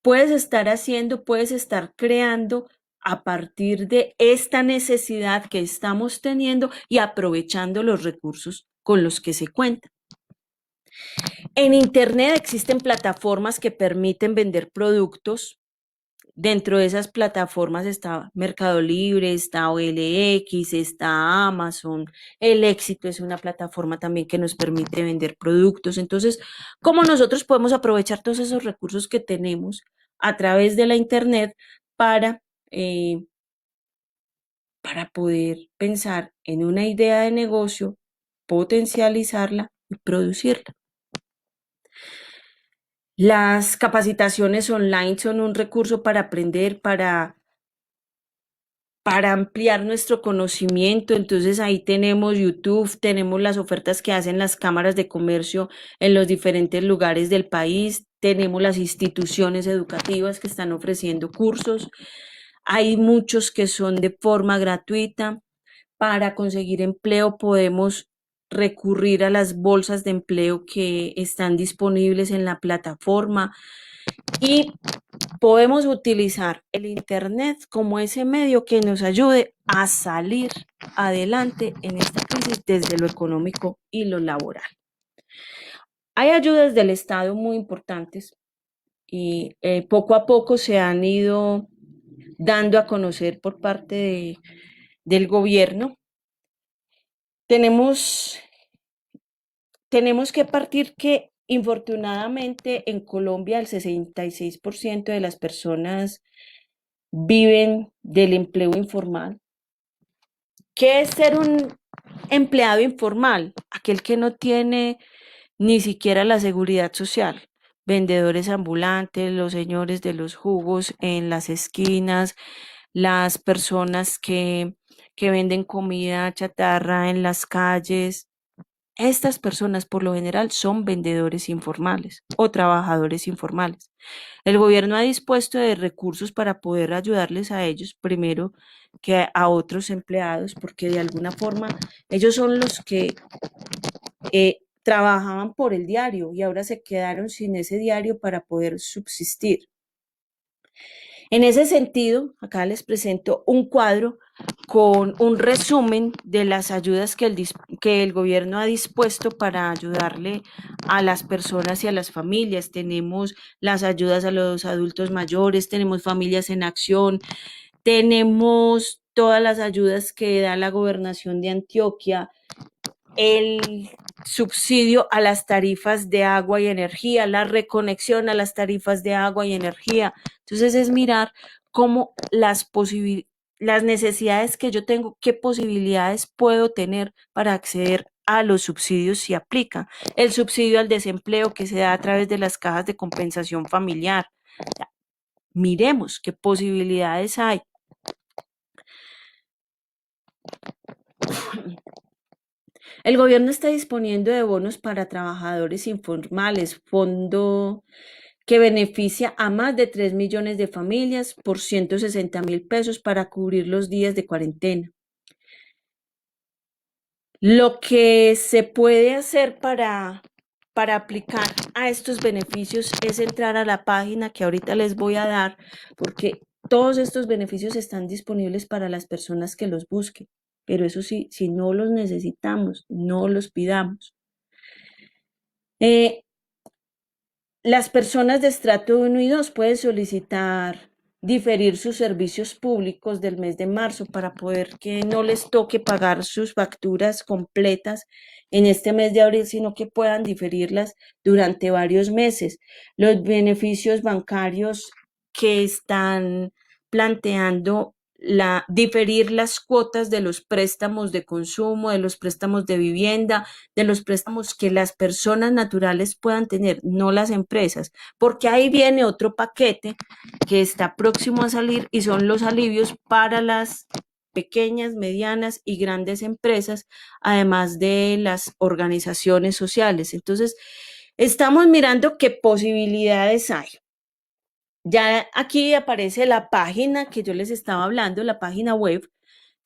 puedes estar haciendo, puedes estar creando a partir de esta necesidad que estamos teniendo y aprovechando los recursos con los que se cuenta? En Internet existen plataformas que permiten vender productos. Dentro de esas plataformas está Mercado Libre, está OLX, está Amazon. El Éxito es una plataforma también que nos permite vender productos. Entonces, ¿cómo nosotros podemos aprovechar todos esos recursos que tenemos a través de la Internet para, eh, para poder pensar en una idea de negocio, potencializarla y producirla? Las capacitaciones online son un recurso para aprender, para ampliar nuestro conocimiento. Entonces ahí tenemos YouTube, tenemos las ofertas que hacen las cámaras de comercio en los diferentes lugares del país, tenemos las instituciones educativas que están ofreciendo cursos, hay muchos que son de forma gratuita. Para conseguir empleo podemos recurrir a las bolsas de empleo que están disponibles en la plataforma y podemos utilizar el Internet como ese medio que nos ayude a salir adelante en esta crisis desde lo económico y lo laboral. Hay ayudas del Estado muy importantes y poco a poco se han ido dando a conocer por parte del gobierno. Tenemos que partir que infortunadamente en Colombia el 66% de las personas viven del empleo informal. ¿Qué es ser un empleado informal? Aquel que no tiene ni siquiera la seguridad social. Vendedores ambulantes, los señores de los jugos en las esquinas, las personas que venden comida chatarra en las calles. Estas personas por lo general son vendedores informales o trabajadores informales. El gobierno ha dispuesto de recursos para poder ayudarles a ellos, primero que a otros empleados, porque de alguna forma ellos son los que trabajaban por el diario y ahora se quedaron sin ese diario para poder subsistir. En ese sentido, acá les presento un cuadro con un resumen de las ayudas que el gobierno ha dispuesto para ayudarle a las personas y a las familias. Tenemos las ayudas a los adultos mayores, tenemos familias en acción, tenemos todas las ayudas que da la gobernación de Antioquia, el subsidio a las tarifas de agua y energía, la reconexión a las tarifas de agua y energía. Entonces es mirar cómo las necesidades que yo tengo, qué posibilidades puedo tener para acceder a los subsidios si aplica. El subsidio al desempleo que se da a través de las cajas de compensación familiar. Miremos qué posibilidades hay. El gobierno está disponiendo de bonos para trabajadores informales, fondo que beneficia a más de 3 millones de familias por 160.000 pesos para cubrir los días de cuarentena. Lo que se puede hacer para aplicar a estos beneficios es entrar a la página que ahorita les voy a dar, porque todos estos beneficios están disponibles para las personas que los busquen. Pero eso sí, si no los necesitamos, no los pidamos. Las personas de estrato 1 y 2 pueden solicitar diferir sus servicios públicos del mes de marzo para poder que no les toque pagar sus facturas completas en este mes de abril, sino que puedan diferirlas durante varios meses. Los beneficios bancarios que están planteando diferir las cuotas de los préstamos de consumo, de los préstamos de vivienda, de los préstamos que las personas naturales puedan tener, no las empresas, porque ahí viene otro paquete que está próximo a salir y son los alivios para las pequeñas, medianas y grandes empresas, además de las organizaciones sociales. Entonces, estamos mirando qué posibilidades hay. Ya aquí aparece la página que yo les estaba hablando, la página web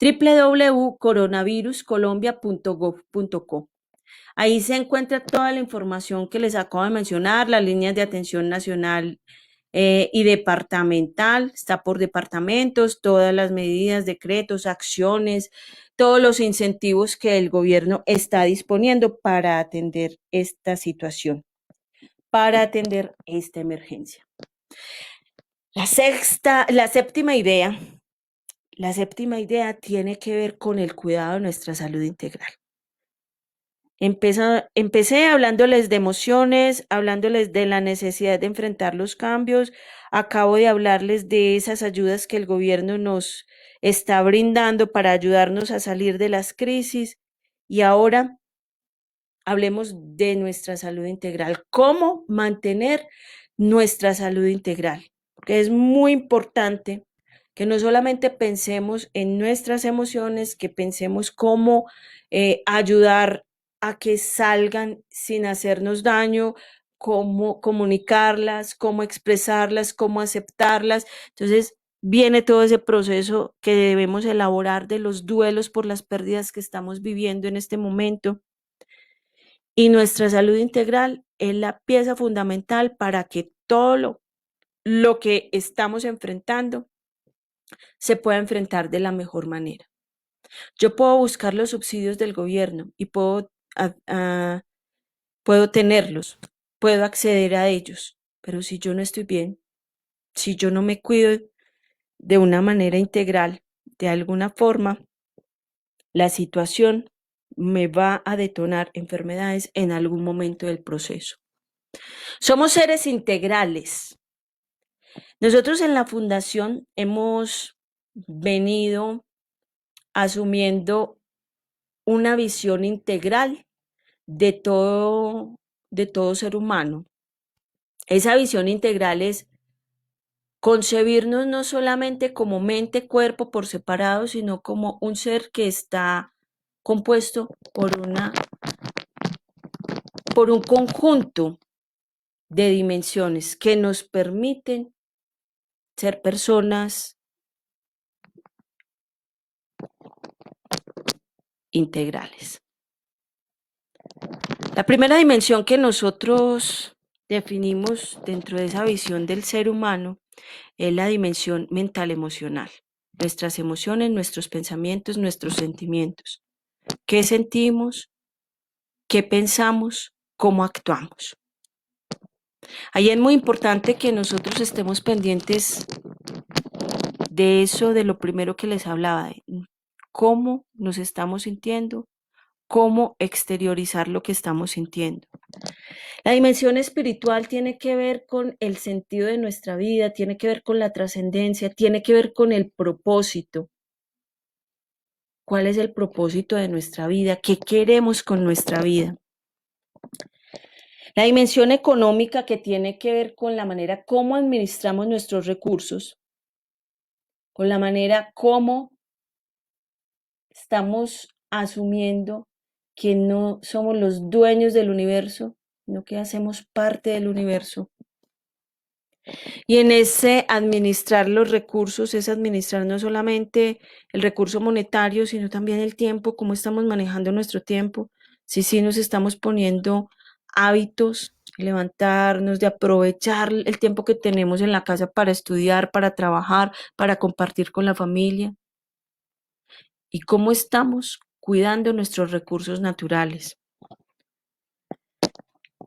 www.coronaviruscolombia.gov.co. Ahí se encuentra toda la información que les acabo de mencionar, las líneas de atención nacional y departamental, está por departamentos, todas las medidas, decretos, acciones, todos los incentivos que el gobierno está disponiendo para atender esta situación, para atender esta emergencia. La séptima idea tiene que ver con el cuidado de nuestra salud integral. Empecé hablándoles de emociones, hablándoles de la necesidad de enfrentar los cambios, acabo de hablarles de esas ayudas que el gobierno nos está brindando para ayudarnos a salir de las crisis y ahora hablemos de nuestra salud integral, cómo mantener nuestra salud integral, porque es muy importante que no solamente pensemos en nuestras emociones, que pensemos cómo ayudar a que salgan sin hacernos daño, cómo comunicarlas, cómo expresarlas, cómo aceptarlas. Entonces, viene todo ese proceso que debemos elaborar de los duelos por las pérdidas que estamos viviendo en este momento. Y nuestra salud integral es la pieza fundamental para que todo lo que estamos enfrentando se pueda enfrentar de la mejor manera. Yo puedo buscar los subsidios del gobierno y puedo tenerlos, puedo acceder a ellos, pero si yo no estoy bien, si yo no me cuido de una manera integral, de alguna forma, la situación me va a detonar enfermedades en algún momento del proceso. Somos seres integrales. Nosotros en la fundación hemos venido asumiendo una visión integral de todo ser humano. Esa visión integral es concebirnos no solamente como mente, cuerpo por separado, sino como un ser que está compuesto por un conjunto de dimensiones que nos permiten ser personas integrales. La primera dimensión que nosotros definimos dentro de esa visión del ser humano es la dimensión mental emocional. Nuestras emociones, nuestros pensamientos, nuestros sentimientos. ¿Qué sentimos? ¿Qué pensamos? ¿Cómo actuamos? Ahí es muy importante que nosotros estemos pendientes de eso, de lo primero que les hablaba, de cómo nos estamos sintiendo, cómo exteriorizar lo que estamos sintiendo. La dimensión espiritual tiene que ver con el sentido de nuestra vida, tiene que ver con la trascendencia, tiene que ver con el propósito. ¿Cuál es el propósito de nuestra vida? ¿Qué queremos con nuestra vida? La dimensión económica, que tiene que ver con la manera como administramos nuestros recursos, con la manera como estamos asumiendo que no somos los dueños del universo, sino que hacemos parte del universo. Y en ese administrar los recursos es administrar no solamente el recurso monetario, sino también el tiempo, cómo estamos manejando nuestro tiempo, si sí nos estamos poniendo hábitos, levantarnos, de aprovechar el tiempo que tenemos en la casa para estudiar, para trabajar, para compartir con la familia. Y cómo estamos cuidando nuestros recursos naturales.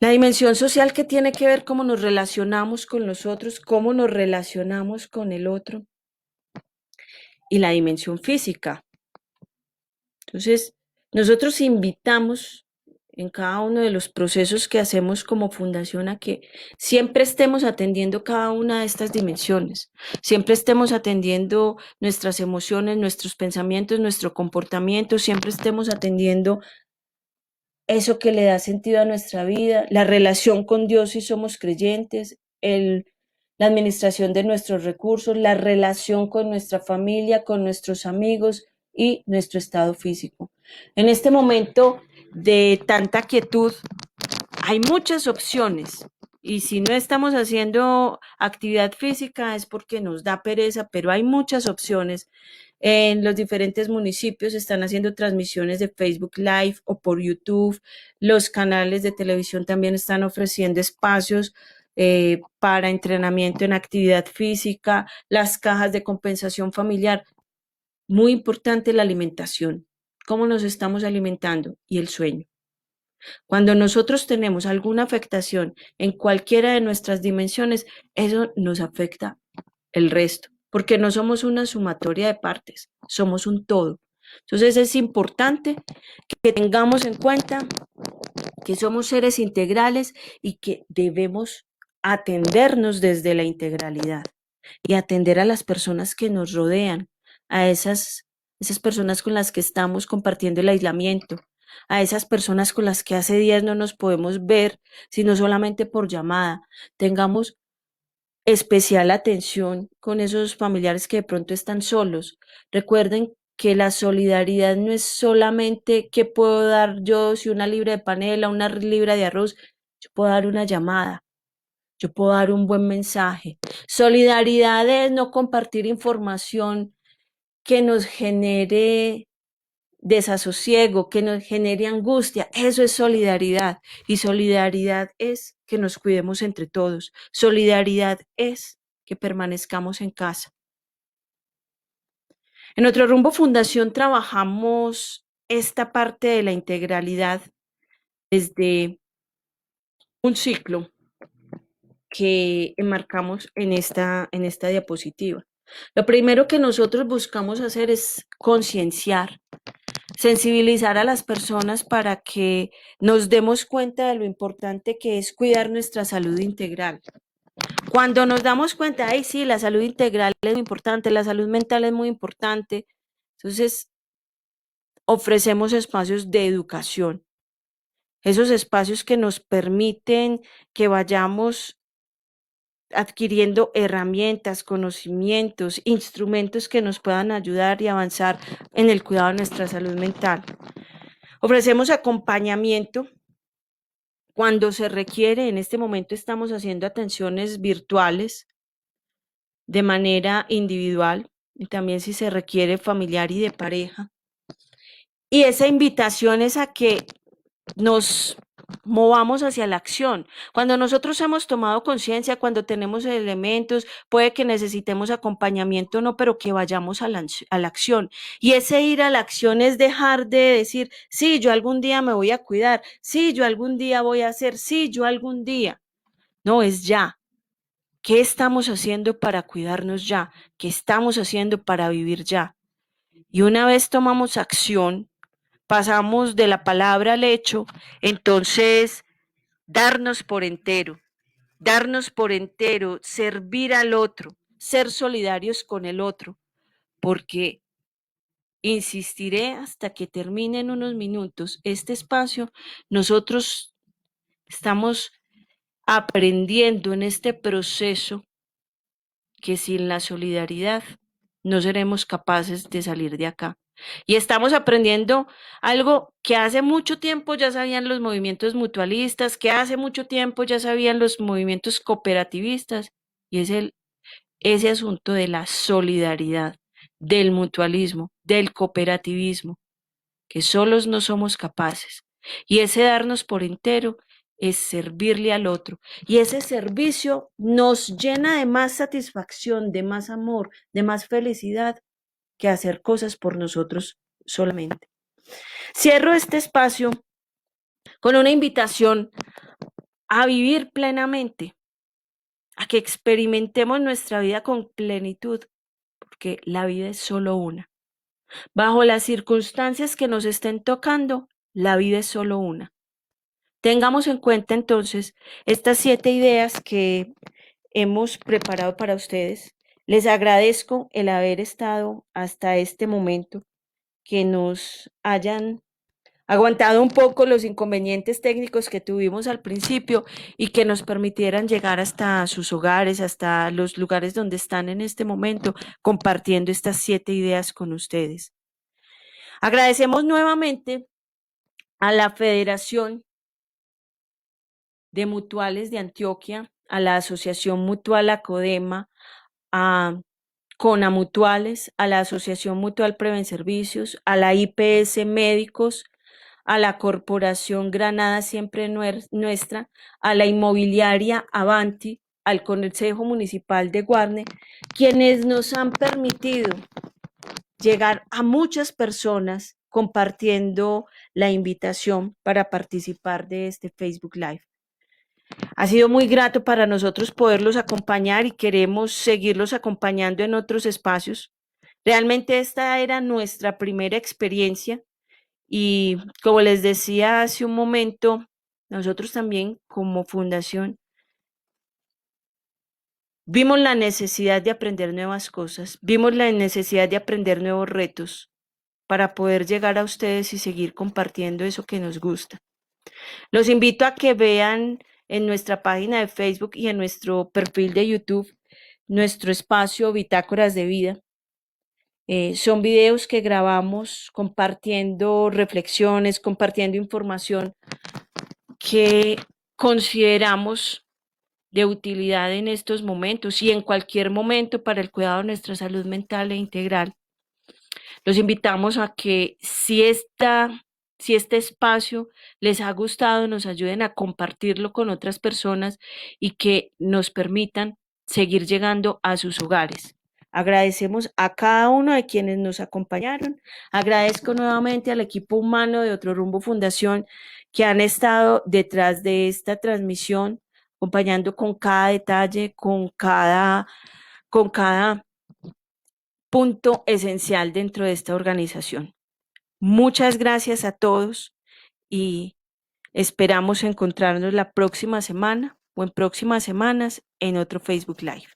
La dimensión social, que tiene que ver cómo nos relacionamos con los otros, cómo nos relacionamos con el otro. Y la dimensión física. Entonces, nosotros invitamos en cada uno de los procesos que hacemos como fundación a que siempre estemos atendiendo cada una de estas dimensiones, siempre estemos atendiendo nuestras emociones, nuestros pensamientos, nuestro comportamiento, siempre estemos atendiendo eso que le da sentido a nuestra vida, la relación con Dios si somos creyentes, la administración de nuestros recursos, la relación con nuestra familia, con nuestros amigos y nuestro estado físico. En este momento de tanta quietud, hay muchas opciones. Y si no estamos haciendo actividad física es porque nos da pereza, pero hay muchas opciones. En los diferentes municipios están haciendo transmisiones de Facebook Live o por YouTube. Los canales de televisión también están ofreciendo espacios para entrenamiento en actividad física, las cajas de compensación familiar. Muy importante la alimentación, cómo nos estamos alimentando y el sueño. Cuando nosotros tenemos alguna afectación en cualquiera de nuestras dimensiones, eso nos afecta el resto, porque no somos una sumatoria de partes, somos un todo. Entonces es importante que tengamos en cuenta que somos seres integrales y que debemos atendernos desde la integralidad y atender a las personas que nos rodean, a esas personas con las que estamos compartiendo el aislamiento, a esas personas con las que hace días no nos podemos ver, sino solamente por llamada. Tengamos especial atención con esos familiares que de pronto están solos. Recuerden que la solidaridad no es solamente qué puedo dar yo, si una libra de panela, una libra de arroz. yo puedo dar una llamada, yo puedo dar un buen mensaje. Solidaridad es no compartir información que nos genere desasosiego, que nos genere angustia. Eso es solidaridad. Y solidaridad es que nos cuidemos entre todos. Solidaridad es que permanezcamos en casa. En nuestro Rumbo Fundación trabajamos esta parte de la integralidad desde un ciclo que enmarcamos en esta diapositiva. Lo primero que nosotros buscamos hacer es concienciar, sensibilizar a las personas para que nos demos cuenta de lo importante que es cuidar nuestra salud integral. Cuando nos damos cuenta, ay, sí, la salud integral es muy importante, la salud mental es muy importante, entonces ofrecemos espacios de educación, esos espacios que nos permiten que vayamos adquiriendo herramientas, conocimientos, instrumentos que nos puedan ayudar y avanzar en el cuidado de nuestra salud mental. Ofrecemos acompañamiento cuando se requiere. En este momento estamos haciendo atenciones virtuales de manera individual y también si se requiere familiar y de pareja. Y esa invitación es a que nos movamos hacia la acción. Cuando nosotros hemos tomado conciencia, cuando tenemos elementos, puede que necesitemos acompañamiento o no, pero que vayamos a la acción. Y ese ir a la acción es dejar de decir, sí, yo algún día me voy a cuidar, sí, yo algún día voy a hacer, sí, yo algún día. No, es ya. ¿Qué estamos haciendo para cuidarnos ya? ¿Qué estamos haciendo para vivir ya? Y una vez tomamos acción, pasamos de la palabra al hecho, entonces darnos por entero, servir al otro, ser solidarios con el otro, porque insistiré hasta que termine en unos minutos este espacio, nosotros estamos aprendiendo en este proceso que sin la solidaridad no seremos capaces de salir de acá. Y estamos aprendiendo algo que hace mucho tiempo ya sabían los movimientos mutualistas, que hace mucho tiempo ya sabían los movimientos cooperativistas, y es ese asunto de la solidaridad, del mutualismo, del cooperativismo, que solos no somos capaces. Y ese darnos por entero es servirle al otro. Y ese servicio nos llena de más satisfacción, de más amor, de más felicidad que hacer cosas por nosotros solamente. Cierro este espacio con una invitación a vivir plenamente, a que experimentemos nuestra vida con plenitud, porque la vida es solo una. Bajo las circunstancias que nos estén tocando, la vida es solo una. Tengamos en cuenta entonces estas 7 ideas que hemos preparado para ustedes. Les agradezco el haber estado hasta este momento, que nos hayan aguantado un poco los inconvenientes técnicos que tuvimos al principio y que nos permitieran llegar hasta sus hogares, hasta los lugares donde están en este momento, compartiendo estas 7 ideas con ustedes. Agradecemos nuevamente a la Federación de Mutuales de Antioquia, a la Asociación Mutual Acodema, a CONA Mutuales, a la Asociación Mutual Preven Servicios, a la IPS Médicos, a la Corporación Granada Siempre Nuestra, a la Inmobiliaria Avanti, al Consejo Municipal de Guarne, quienes nos han permitido llegar a muchas personas compartiendo la invitación para participar de este Facebook Live. Ha sido muy grato para nosotros poderlos acompañar y queremos seguirlos acompañando en otros espacios. Realmente esta era nuestra primera experiencia y como les decía hace un momento, nosotros también como fundación vimos la necesidad de aprender nuevas cosas, vimos la necesidad de aprender nuevos retos para poder llegar a ustedes y seguir compartiendo eso que nos gusta. Los invito a que vean en nuestra página de Facebook y en nuestro perfil de YouTube nuestro espacio Bitácoras de Vida. Son videos que grabamos compartiendo reflexiones, compartiendo información que consideramos de utilidad en estos momentos y en cualquier momento para el cuidado de nuestra salud mental e integral. Los invitamos a que si este espacio les ha gustado, nos ayuden a compartirlo con otras personas y que nos permitan seguir llegando a sus hogares. Agradecemos a cada uno de quienes nos acompañaron. Agradezco nuevamente al equipo humano de Otro Rumbo Fundación que han estado detrás de esta transmisión, acompañando con cada detalle, con cada punto esencial dentro de esta organización. Muchas gracias a todos y esperamos encontrarnos la próxima semana o en próximas semanas en otro Facebook Live.